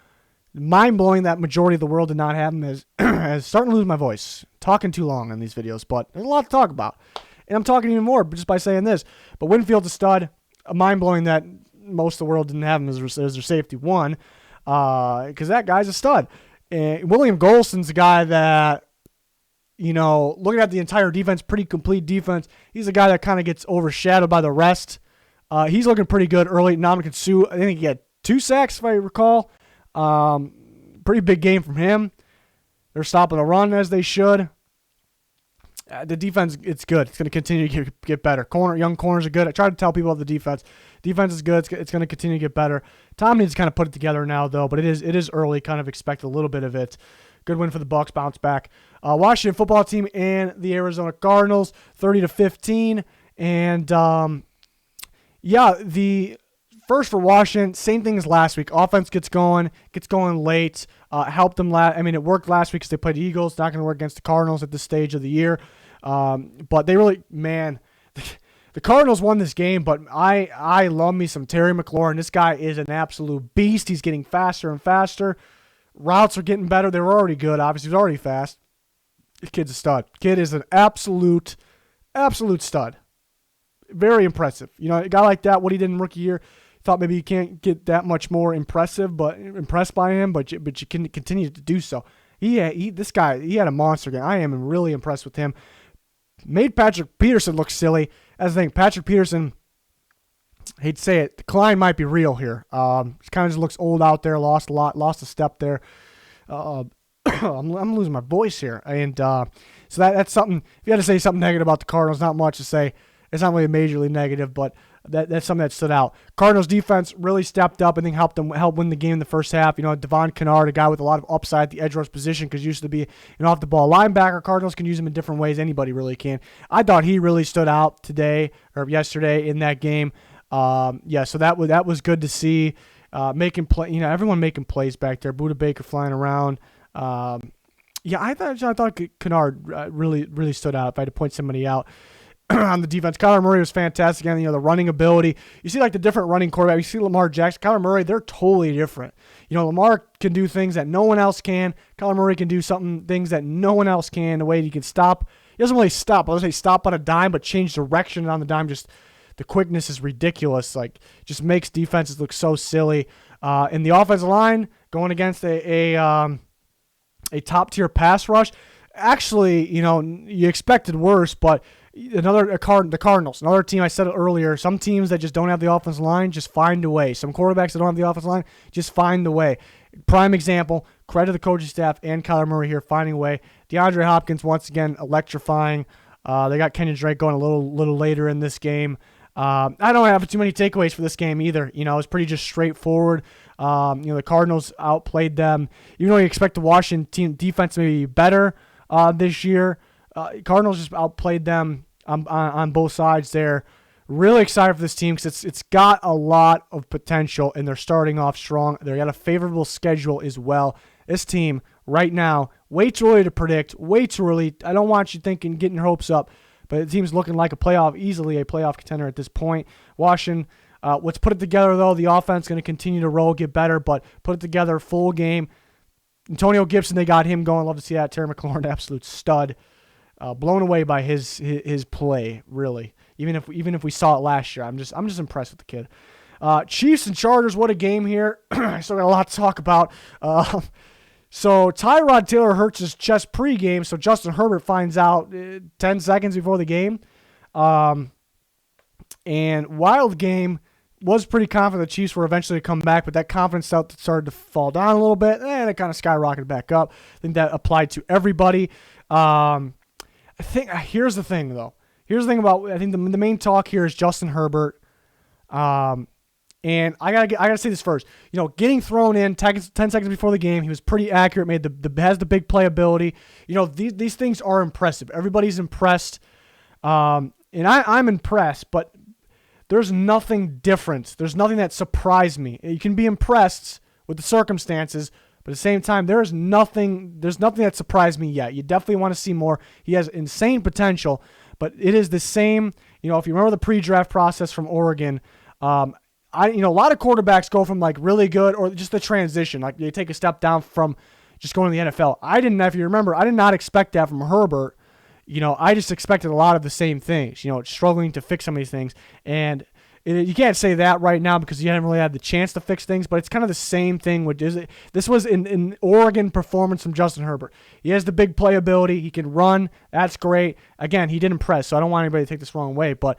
Mind-blowing that majority of the world did not have him. As starting to lose my voice, talking too long on these videos, but there's a lot to talk about. And I'm talking even more just by saying this. But Winfield's a stud. Mind-blowing that most of the world didn't have him as their safety one, because that guy's a stud. And William Golston's a guy that, looking at the entire defense, pretty complete defense, he's a guy that kind of gets overshadowed by the rest. He's looking pretty good early. Ndamukong Suh, I think he had 2 sacks, if I recall. Pretty big game from him. They're stopping the run as they should. The defense, it's good. It's going to continue to get better. Young corners are good. I try to tell people about the defense. Defense is good. It's going to continue to get better. Tom needs to kind of put it together now, though, but it is early. Kind of expect a little bit of it. Good win for the Bucs. Bounce back. Washington football team and the Arizona Cardinals, 30-15. And, the first for Washington, same thing as last week. Offense gets going late. Helped them it worked last week because they played the Eagles. Not going to work against the Cardinals at this stage of the year. But they really, the The Cardinals won this game, but I love me some Terry McLaurin. This guy is an absolute beast. He's getting faster and faster. Routes are getting better. They were already good. Obviously, he was already fast. This kid's a stud. Kid is an absolute stud. Very impressive. You know, a guy like that, what he did in rookie year, thought maybe you can't get that much more impressed by him, but you can continue to do so. This guy had a monster game. I am really impressed with him. Made Patrick Peterson look silly. As I think Patrick Peterson, hate to say it, the decline might be real here. He kind of just looks old out there. Lost a step there. I'm losing my voice here, and so that's something. If you had to say something negative about the Cardinals, not much to say. It's not really majorly negative, but that's something that stood out. Cardinals defense really stepped up. I think helped win the game in the first half. You know, Devon Kennard, a guy with a lot of upside at the edge rush position, because used to be an off the ball linebacker. Cardinals can use him in different ways. Anybody really can. I thought he really stood out today or yesterday in that game. So that was good to see. Making play, everyone making plays back there. Budda Baker flying around. I thought Kennard really stood out. If I had to point somebody out on the defense, Kyler Murray was fantastic. And the running ability. You see, like, the different running quarterback. You see Lamar Jackson, Kyler Murray. They're totally different. Lamar can do things that no one else can. Kyler Murray can do things that no one else can. The way he can stop. He doesn't really stop. I would say stop on a dime, but change direction on the dime. Just the quickness is ridiculous. Like, just makes defenses look so silly. In the offensive line, going against a top tier pass rush. Actually, you expected worse, but the Cardinals, another team, I said it earlier, some teams that just don't have the offensive line just find a way. Some quarterbacks that don't have the offensive line just find the way. Prime example, credit to the coaching staff and Kyler Murray here finding a way. DeAndre Hopkins, once again, electrifying. They got Kenyon Drake going a little later in this game. I don't have too many takeaways for this game either. It was pretty just straightforward. The Cardinals outplayed them. Even though you expect the Washington team defense to be better this year, Cardinals just outplayed them on both sides there. Really excited for this team because it's got a lot of potential, and they're starting off strong. They got a favorable schedule as well. This team right now, way too early to predict, way too early. I don't want you getting your hopes up, but the team's looking like easily a playoff contender at this point. Washington, let's put it together, though. The offense is going to continue to roll, get better, but put it together, full game. Antonio Gibson, they got him going. Love to see that. Terry McLaurin, absolute stud. Blown away by his play, really. Even if we saw it last year, I'm just impressed with the kid. Chiefs and Chargers, what a game here. I still got a lot to talk about. So Tyrod Taylor hurts his chest pregame, so Justin Herbert finds out 10 seconds before the game. And wild game, was pretty confident the Chiefs were eventually to come back, but that confidence started to fall down a little bit, and it kind of skyrocketed back up. I think that applied to everybody. I think here's the thing, though. Here's the thing about, I think the main talk here is Justin Herbert. And I gotta say this first. Getting thrown in 10 seconds before the game, he was pretty accurate. Has the big playability. These things are impressive. Everybody's impressed, and I'm impressed. But there's nothing different. There's nothing that surprised me. You can be impressed with the circumstances, but at the same time, there's nothing that surprised me yet. You definitely want to see more. He has insane potential, but it is the same. If you remember the pre-draft process from Oregon, a lot of quarterbacks go from like really good or just the transition, like they take a step down from just going to the NFL. If you remember, I did not expect that from Herbert. I just expected a lot of the same things, struggling to fix some of these things. And you can't say that right now because you haven't really had the chance to fix things, but it's kind of the same thing. This was an Oregon performance from Justin Herbert. He has the big playability. He can run. That's great. Again, he did impress, so I don't want anybody to take this the wrong way, but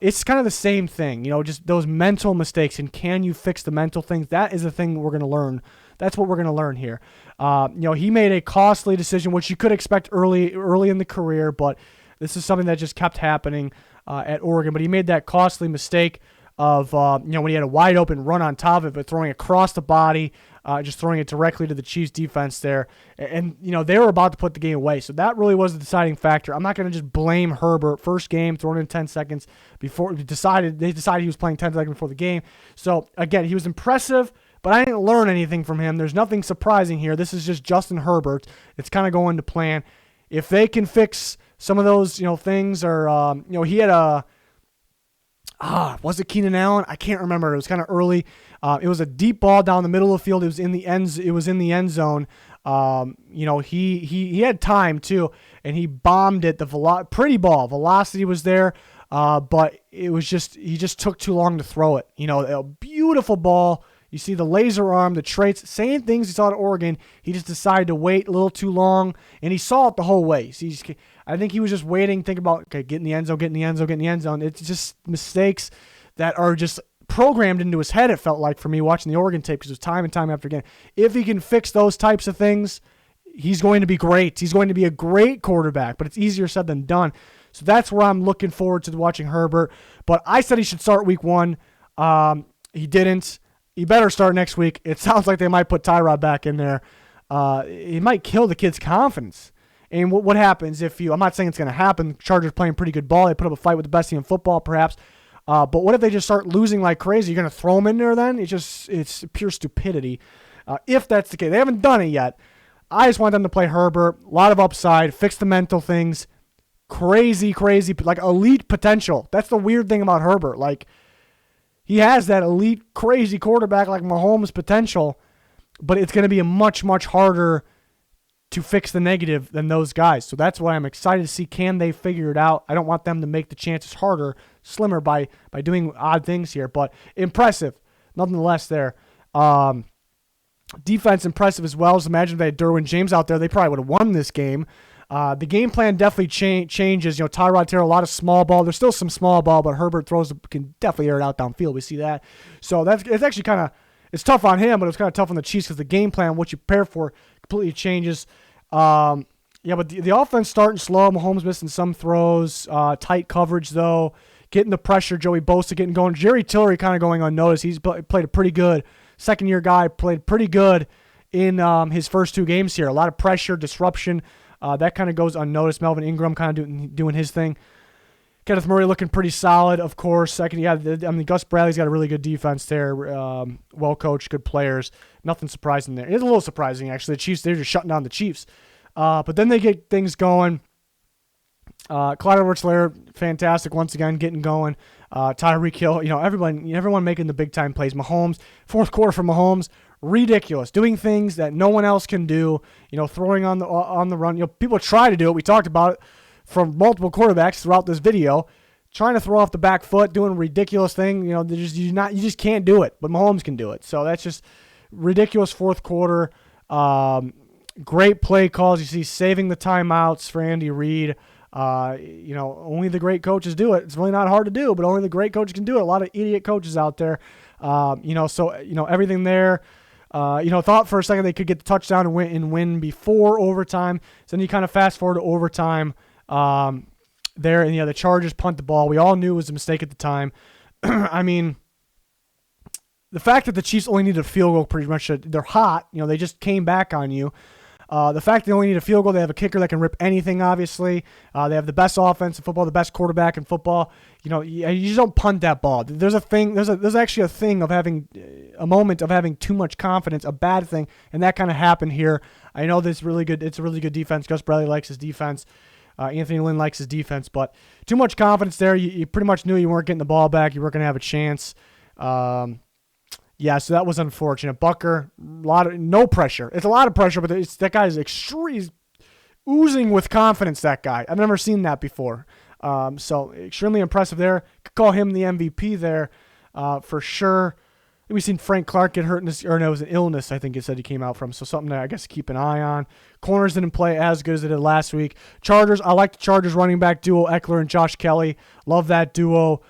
it's kind of the same thing, just those mental mistakes. And can you fix the mental things? That is the thing we're going to learn. That's what we're going to learn here. He made a costly decision, which you could expect early in the career, but this is something that just kept happening at Oregon. But he made that costly mistake of, when he had a wide open run on top of it, throwing across the body, just throwing it directly to the Chiefs defense there. And, they were about to put the game away. So that really was the deciding factor. I'm not going to just blame Herbert. First game, thrown in 10 seconds before they decided he was playing 10 seconds before the game. So again, he was impressive, but I didn't learn anything from him. There's nothing surprising here. This is just Justin Herbert. It's kind of going to plan. If they can fix some of those, things, or he had Was it Keenan Allen? I can't remember. It was kind of early. It was a deep ball down the middle of the field. It was in the end zone. He had time too, and he bombed it. Pretty ball. Velocity was there, but it was he just took too long to throw it. A beautiful ball. You see the laser arm, the traits, same things he saw at Oregon. He just decided to wait a little too long, and he saw it the whole way. I think he was just waiting, thinking about, okay, get in the end zone. It's just mistakes that are just programmed into his head, it felt like, for me watching the Oregon tape, because it was time and time after again. If he can fix those types of things, he's going to be great. He's going to be a great quarterback, but it's easier said than done. So that's where I'm looking forward to watching Herbert. But I said he should start week 1. He didn't. He better start next week. It sounds like they might put Tyrod back in there. It might kill the kid's confidence. And what happens I'm not saying it's going to happen. Chargers playing pretty good ball. They put up a fight with the best team in football, perhaps. But what if they just start losing like crazy? You're going to throw him in there then? It's pure stupidity. If that's the case. They haven't done it yet. I just want them to play Herbert. A lot of upside. Fix the mental things. Crazy, like elite potential. That's the weird thing about Herbert. Like, he has that elite, crazy quarterback like Mahomes potential, but it's going to be a much, much harder to fix the negative than those guys. So that's why I'm excited to see, can they figure it out? I don't want them to make the chances slimmer by doing odd things here, but impressive nonetheless there. Defense impressive as well. Just imagine if they had Derwin James out there, they probably would have won this game. The game plan definitely changes. Tyrod Taylor, a lot of small ball. There's still some small ball, but Herbert can definitely air it out downfield. We see that. So it's actually it's tough on him, but it's kind of tough on the Chiefs because the game plan, what you prepare for, completely changes. But the offense starting slow. Mahomes missing some throws. Tight coverage, though. Getting the pressure. Joey Bosa getting going. Jerry Tillery kind of going unnoticed. He's played a pretty good second-year guy. Played pretty good in his first 2 games here. A lot of pressure, disruption. That kind of goes unnoticed. Melvin Ingram kind of doing his thing. Kenneth Murray looking pretty solid, of course. Gus Bradley's got a really good defense there. Well coached, good players. Nothing surprising there. It's a little surprising, actually. The Chiefs, they're just shutting down the Chiefs. But then they get things going. Clyde Edwards-Helaire, fantastic once again, getting going. Tyreek Hill, everyone making the big-time plays. Mahomes, fourth quarter for Mahomes, ridiculous. Doing things that no one else can do, throwing on the run. People try to do it. We talked about it from multiple quarterbacks throughout this video, trying to throw off the back foot, doing a ridiculous thing. You just can't do it, but Mahomes can do it. So that's just ridiculous fourth quarter. Great play calls. You see saving the timeouts for Andy Reid. Only the great coaches do it. It's really not hard to do, but only the great coaches can do it. A lot of idiot coaches out there. Everything there. Thought for a second they could get the touchdown and win before overtime. So then you kind of fast forward to overtime there, and the Chargers punt the ball. We all knew it was a mistake at the time. I mean, the fact that the Chiefs only needed a field goal, pretty much, they're hot. They just came back on you. The fact they only need a field goal, they have a kicker that can rip anything, obviously. They have the best offense in football, the best quarterback in football. You just don't punt that ball. There's actually a thing of having a moment of having too much confidence, a bad thing, and that kind of happened here. I know it's a really good defense. Gus Bradley likes his defense. Anthony Lynn likes his defense, but too much confidence there. You pretty much knew you weren't getting the ball back. You weren't going to have a chance. So that was unfortunate. Bucker, no pressure. It's a lot of pressure, but that guy is extreme, oozing with confidence, that guy. I've never seen that before. So extremely impressive there. Could call him the MVP there for sure. We've seen Frank Clark get hurt it was an illness, I think it said he came out from. So something that I guess to keep an eye on. Corners didn't play as good as they did last week. Chargers, I like the Chargers running back duo, Eckler and Josh Kelly. Love that duo.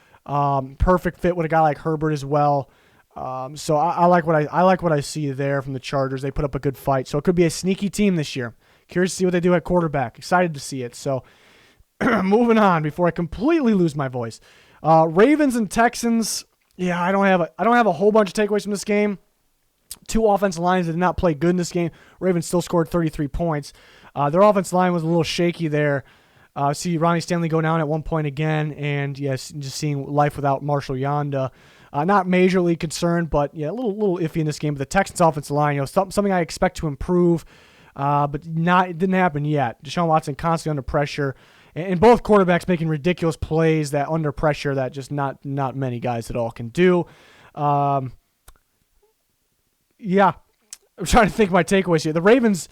Perfect fit with a guy like Herbert as well. So I like what I see there from the Chargers. They put up a good fight. So it could be a sneaky team this year. Curious to see what they do at quarterback. Excited to see it. So moving on before I completely lose my voice. Ravens and Texans. Yeah, I don't have a whole bunch of takeaways from this game. Two offensive lines that did not play good in this game. Ravens still scored 33 points. Their offensive line was a little shaky there. See Ronnie Stanley go down at one point again, and yes, just seeing life without Marshall Yanda. Not majorly concerned, but yeah, a little iffy in this game. But the Texans offensive line, something I expect to improve, but it didn't happen yet. Deshaun Watson constantly under pressure, and both quarterbacks making ridiculous plays that under pressure that just not many guys at all can do. Yeah, I'm trying to think of my takeaways here. The Ravens,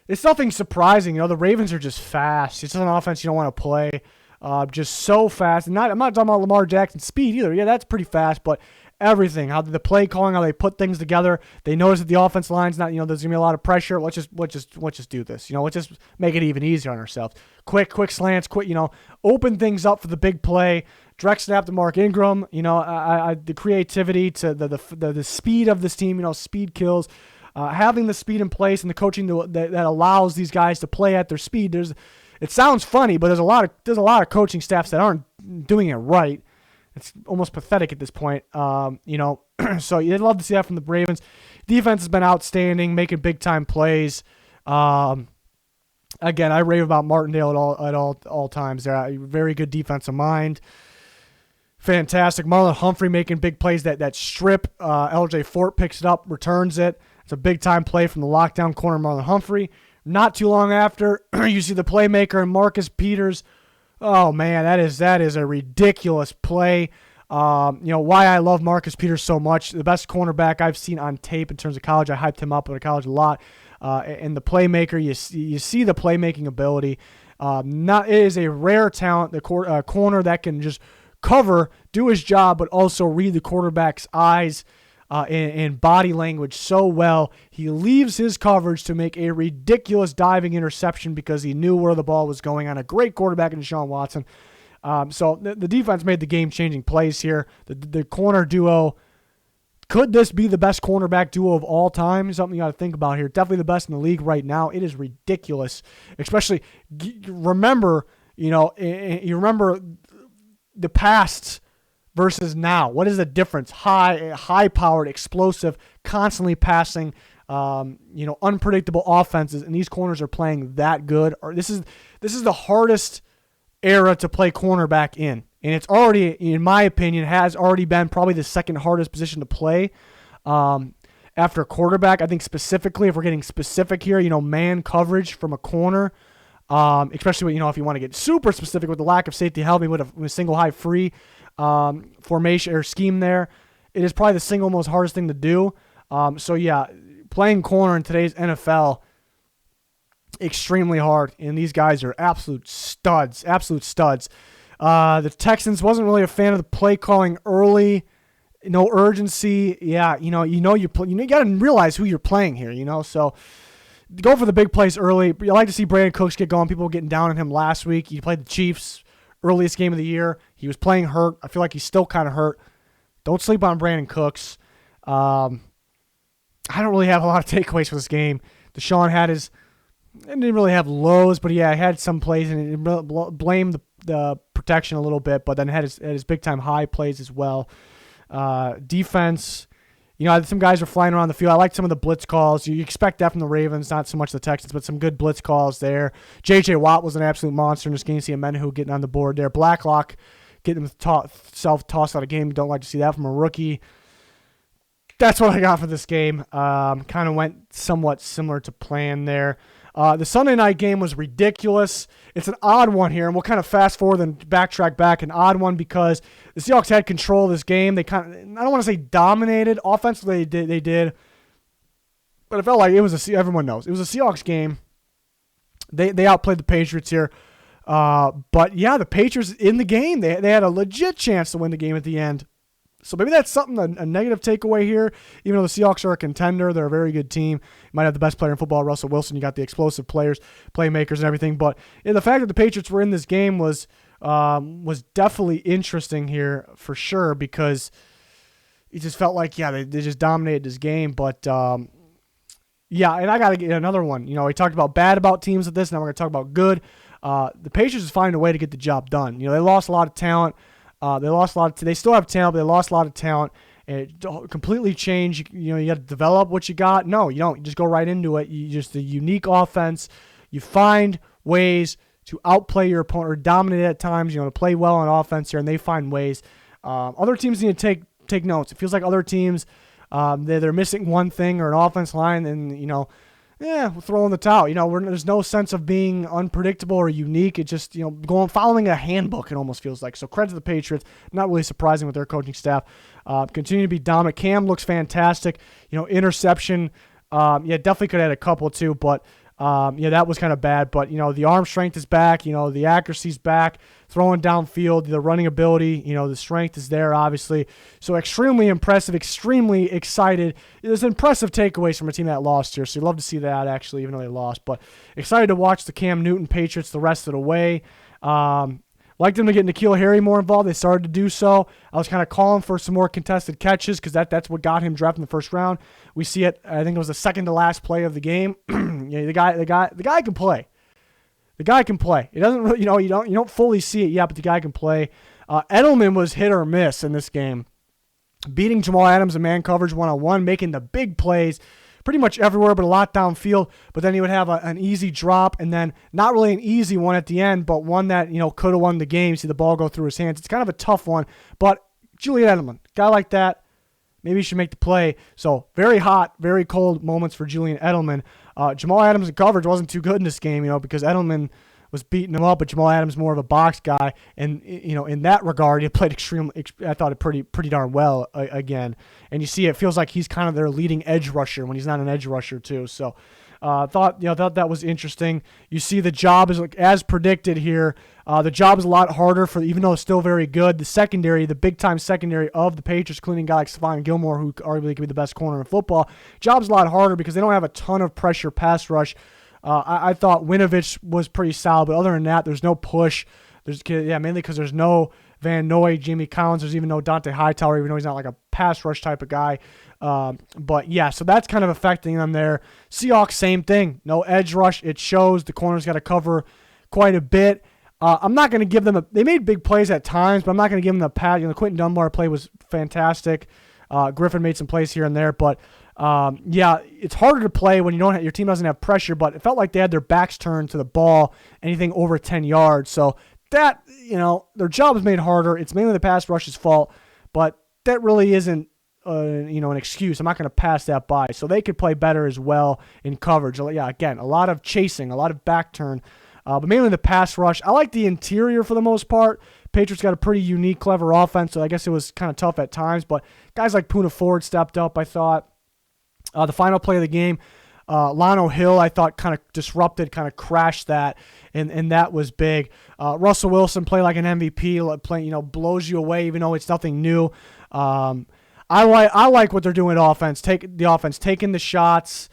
it's nothing surprising. The Ravens are just fast. It's an offense you don't want to play. Just so fast. And I'm not talking about Lamar Jackson's speed either. Yeah, that's pretty fast, but everything, how the play calling, how they put things together. They notice that the offense line's not, there's gonna be a lot of pressure. Let's just do this. Let's just make it even easier on ourselves. Quick slants, quick, open things up for the big play. Direct snap to Mark Ingram. The creativity to the speed of this team. Speed kills. Having the speed in place and the coaching that allows these guys to play at their speed. It sounds funny, but there's a lot of coaching staffs that aren't doing it right. It's almost pathetic at this point. So you'd love to see that from the Ravens. Defense has been outstanding, making big time plays. Again, I rave about Martindale at all times. They're a very good defensive mind. Fantastic. Marlon Humphrey making big plays. That strip, LJ Fort picks it up, returns it. It's a big time play from the lockdown corner, Marlon Humphrey. Not too long after, you see the playmaker Marcus Peters. Oh man, that is a ridiculous play. Why I love Marcus Peters so much. The best cornerback I've seen on tape in terms of college. I hyped him up in college a lot. And the playmaker, you see the playmaking ability. It is a rare talent. The corner that can just cover, do his job, but also read the quarterback's eyes. And body language so well. He leaves his coverage to make a ridiculous diving interception because he knew where the ball was going on a great quarterback in Deshaun Watson. So the defense made the game-changing plays here. The corner duo, could this be the best cornerback duo of all time? Something you got to think about here. Definitely the best in the league right now. It is ridiculous. Especially, remember, you remember the past versus now. What is the difference? High-powered, explosive, constantly passing, unpredictable offenses, and these corners are playing that good. This is the hardest era to play cornerback in, and it's already, in my opinion, has already been probably the second hardest position to play after quarterback. I think specifically, if we're getting specific here, man coverage from a corner. Especially if you want to get super specific with the lack of safety help, with a single high free formation or scheme there, it is probably the single most hardest thing to do. Playing corner in today's NFL, extremely hard, and these guys are absolute studs. The Texans, wasn't really a fan of the play calling early. No urgency. Yeah, you got to realize who you're playing here. So go for the big plays early. You like to see Brandon Cooks get going. People were getting down on him last week. He played the Chiefs, earliest game of the year. He was playing hurt. I feel like he's still kind of hurt. Don't sleep on Brandon Cooks. I don't really have a lot of takeaways for this game. Deshaun didn't really have lows, but yeah, had some plays and blamed the protection a little bit, but then had his big time high plays as well. Defense, some guys are flying around the field. I like some of the blitz calls. You expect that from the Ravens, not so much the Texans, but some good blitz calls there. J.J. Watt was an absolute monster in this game. See a Menahu getting on the board there. Blacklock getting himself tossed out of game. Don't like to see that from a rookie. That's what I got for this game. Kind of went somewhat similar to plan there. The Sunday night game was ridiculous. It's an odd one here, and we'll kind of fast forward and backtrack back. An odd one because the Seahawks had control of this game. They I don't want to say dominated. Offensively, they did. But it felt like it was everyone knows. It was a Seahawks game. They outplayed the Patriots here. But yeah, the Patriots in the game, they had a legit chance to win the game at the end. So maybe that's something, a negative takeaway here. Even though the Seahawks are a contender, they're a very good team. You might have the best player in football, Russell Wilson. You got the explosive players, playmakers, and everything. But the fact that the Patriots were in this game was definitely interesting here for sure, because it just felt like, they just dominated this game. But, and I got to get another one. We talked about bad about teams with this. Now we're going to talk about good. The Patriots is finding a way to get the job done. They lost a lot of talent. They still have talent, but they lost a lot of talent. It completely changed. You got to develop what you got. No, you don't. You just go right into it. You just a unique offense. You find ways to outplay your opponent or dominate at times. To play well on offense here, and they find ways. Other teams need to take notes. It feels like other teams, they're missing one thing or an offense line, and we'll throw in the towel. There's no sense of being unpredictable or unique. It just, following a handbook, it almost feels like. So credit to the Patriots. Not really surprising with their coaching staff. Continue to be dominant. Cam looks fantastic. Interception. Definitely could have had a couple too, but that was kind of bad. But, the arm strength is back. The accuracy's back. Throwing downfield, the running ability, the strength is there, obviously. So extremely impressive, extremely excited. There's impressive takeaways from a team that lost here, so you'd love to see that, actually, even though they lost. But excited to watch the Cam Newton Patriots the rest of the way. Like them to get N'Keal Harry more involved. They started to do so. I was kind of calling for some more contested catches because that's what got him drafted in the first round. We see it. I think it was the second to last play of the game. The guy can play. The guy can play. It doesn't really, you don't fully see it yet, but the guy can play. Edelman was hit or miss in this game, beating Jamal Adams in man coverage one-on-one, making the big plays pretty much everywhere, but a lot downfield. But then he would have an easy drop, and then not really an easy one at the end, but one that could have won the game. See the ball go through his hands. It's kind of a tough one, but Julian Edelman, guy like that, maybe he should make the play. So very hot, very cold moments for Julian Edelman. Jamal Adams' coverage wasn't too good in this game, because Edelman was beating him up, but Jamal Adams more of a box guy, and in that regard, he played I thought it pretty darn well again. And you see, it feels like he's kind of their leading edge rusher when he's not an edge rusher too. So, thought that was interesting. You see, the job is as predicted here. The job is a lot harder even though it's still very good. The secondary, the big time secondary of the Patriots, including a guy like Stephon Gilmore, who arguably could be the best corner in football. Job's a lot harder because they don't have a ton of pressure pass rush. I thought Winovich was pretty solid, but other than that, there's no push. Mainly because there's no Van Noy, Jamie Collins. There's even no Dante Hightower, even though he's not like a pass rush type of guy. So that's kind of affecting them there. Seahawks, same thing. No edge rush. It shows. The corner's got to cover quite a bit. I'm not going to give them they made big plays at times, but I'm not going to give them the pat. The Quentin Dunbar play was fantastic. Griffin made some plays here and there, but it's harder to play when your team doesn't have pressure, but it felt like they had their backs turned to the ball, anything over 10 yards. So that, their job is made harder. It's mainly the pass rush's fault, but that really isn't, an excuse. I'm not going to pass that by. So they could play better as well in coverage. Yeah, again, a lot of chasing, a lot of back turn, but mainly the pass rush. I like the interior for the most part. Patriots got a pretty unique, clever offense, so I guess it was kind of tough at times, but guys like Poona Ford stepped up, I thought. The final play of the game, Lano Hill, I thought kind of disrupted, kind of crashed that, and that was big. Russell Wilson played like an MVP, blows you away, even though it's nothing new. I like what they're doing at offense. Taking the shots,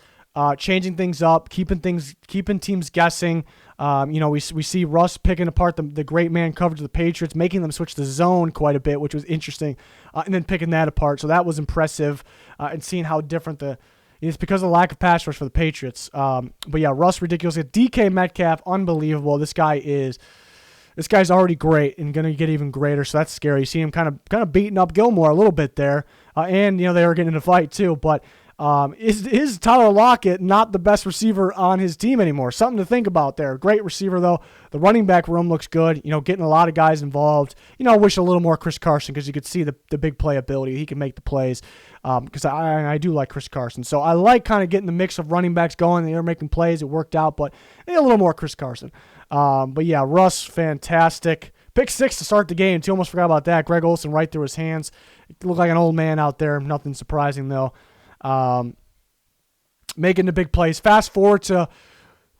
changing things up, keeping teams guessing. We see Russ picking apart the great man coverage of the Patriots, making them switch the zone quite a bit, which was interesting, and then picking that apart. So that was impressive, and seeing how different it's because of the lack of pass rush for the Patriots. But yeah, Russ ridiculous. DK Metcalf, unbelievable. This guy's already great and going to get even greater, so that's scary. You see him kind of beating up Gilmore a little bit there, and they were getting in a fight too, but. Is Tyler Lockett not the best receiver on his team anymore? Something to think about there. Great receiver, though. The running back room looks good. Getting a lot of guys involved. I wish a little more Chris Carson because you could see the big play ability. He can make the plays because I do like Chris Carson. So I like kind of getting the mix of running backs going. They were making plays. It worked out, but a little more Chris Carson. But yeah, Russ, fantastic. Pick 6 to start the game. Too, almost forgot about that. Greg Olsen right through his hands. It looked like an old man out there. Nothing surprising, though. Making the big plays. Fast forward to,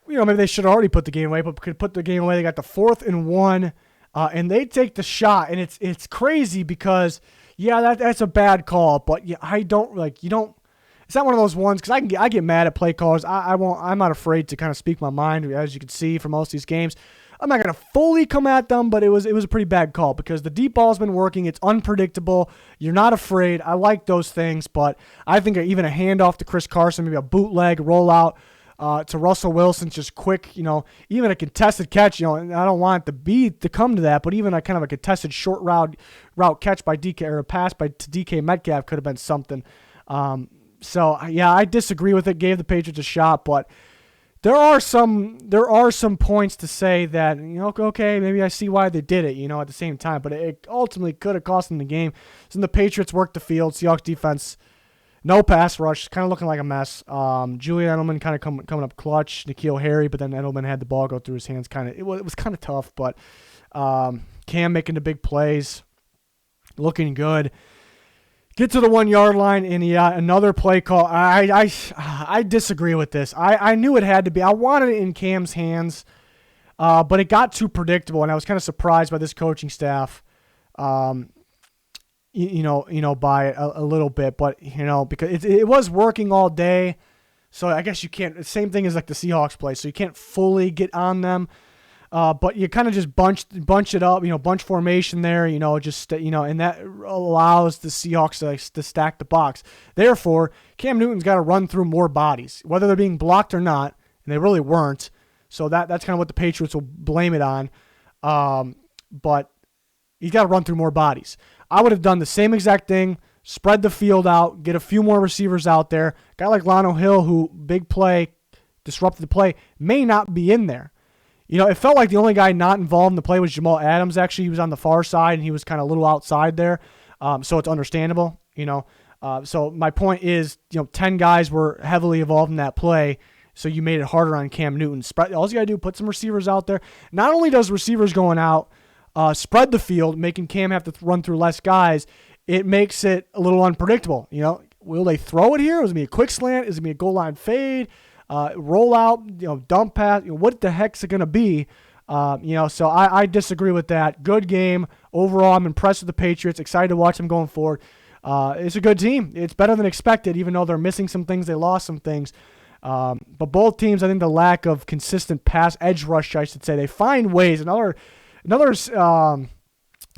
maybe they should have already put the game away, but could put the game away. They got the 4th and 1, and they take the shot, and it's crazy because, that's a bad call, but I don't it's not one of those ones because I get mad at play callers. I'm not afraid to kind of speak my mind, as you can see from most of these games. I'm not going to fully come at them, but it was a pretty bad call because the deep ball's been working. It's unpredictable. You're not afraid. I like those things, but I think even a handoff to Chris Carson, maybe a bootleg rollout to Russell Wilson, just quick, even a contested catch, and I don't want it to come to that, but even a kind of a contested short route catch by DK or a pass to DK Metcalf could have been something. I disagree with it. Gave the Patriots a shot, but there are some points to say that, okay, maybe I see why they did it, at the same time. But it ultimately could have cost them the game. So the Patriots worked the field. Seahawks defense, No pass rush, kind of looking like a mess. Julian Edelman kind of coming up clutch. N'Keal Harry, but then Edelman had the ball go through his hands. It was kind of tough, but Cam making the big plays, looking good. Get to the 1 yard line, and another play call. I disagree with this. I knew it had to be. I wanted it in Cam's hands, but it got too predictable, and I was kind of surprised by this coaching staff. By a little bit, but because it was working all day, so I guess you can't. Same thing as like the Seahawks play, so you can't fully get on them, but you kind of just bunch it up, bunch formation there, and that allows the Seahawks to stack the box. Therefore, Cam Newton's got to run through more bodies, whether they're being blocked or not, and they really weren't. So that's kind of what the Patriots will blame it on, but he's got to run through more bodies. I would have done the same exact thing, spread the field out, get a few more receivers out there. A guy like Lano Hill, who big play, disrupted the play, may not be in there. It felt like the only guy not involved in the play was Jamal Adams. Actually, he was on the far side, and he was kind of a little outside there, so it's understandable. So my point is, 10 guys were heavily involved in that play, so you made it harder on Cam Newton. All you got to do, put some receivers out there. Not only does receivers going out spread the field, making Cam have to run through less guys, it makes it a little unpredictable. Will they throw it here? Is it going to be a quick slant? Is it going to be a goal line fade? Roll out, dump pass? What the heck's it going to be? So I disagree with that. Good game. Overall, I'm impressed with the Patriots. Excited to watch them going forward. It's a good team. It's better than expected, even though they're missing some things. They lost some things. But both teams, I think the lack of consistent pass edge rush, I should say, they find ways. Another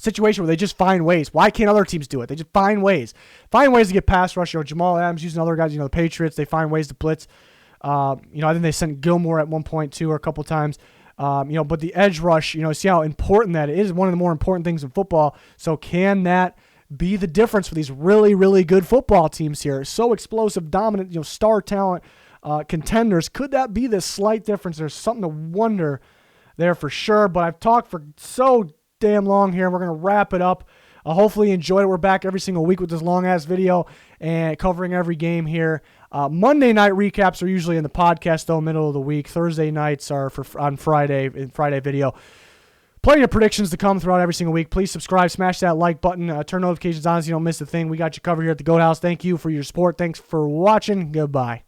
situation where they just find ways. Why can't other teams do it? They just find ways. Find ways to get pass rush. Jamal Adams using other guys. The Patriots, they find ways to blitz. I think they sent Gilmore at one point too, or a couple times. But the edge rush, see how important that is. One of the more important things in football. So can that be the difference for these really, really good football teams here? So explosive, dominant, star talent contenders. Could that be the slight difference? There's something to wonder there for sure, but I've talked for so damn long here, and we're going to wrap it up. Hopefully you enjoyed it. We're back every single week with this long-ass video and covering every game here. Monday night recaps are usually in the podcast, though, middle of the week. Thursday nights are on Friday, in Friday video. Plenty of predictions to come throughout every single week. Please subscribe, smash that like button, turn notifications on so you don't miss a thing. We got you covered here at the Goat House. Thank you for your support. Thanks for watching. Goodbye.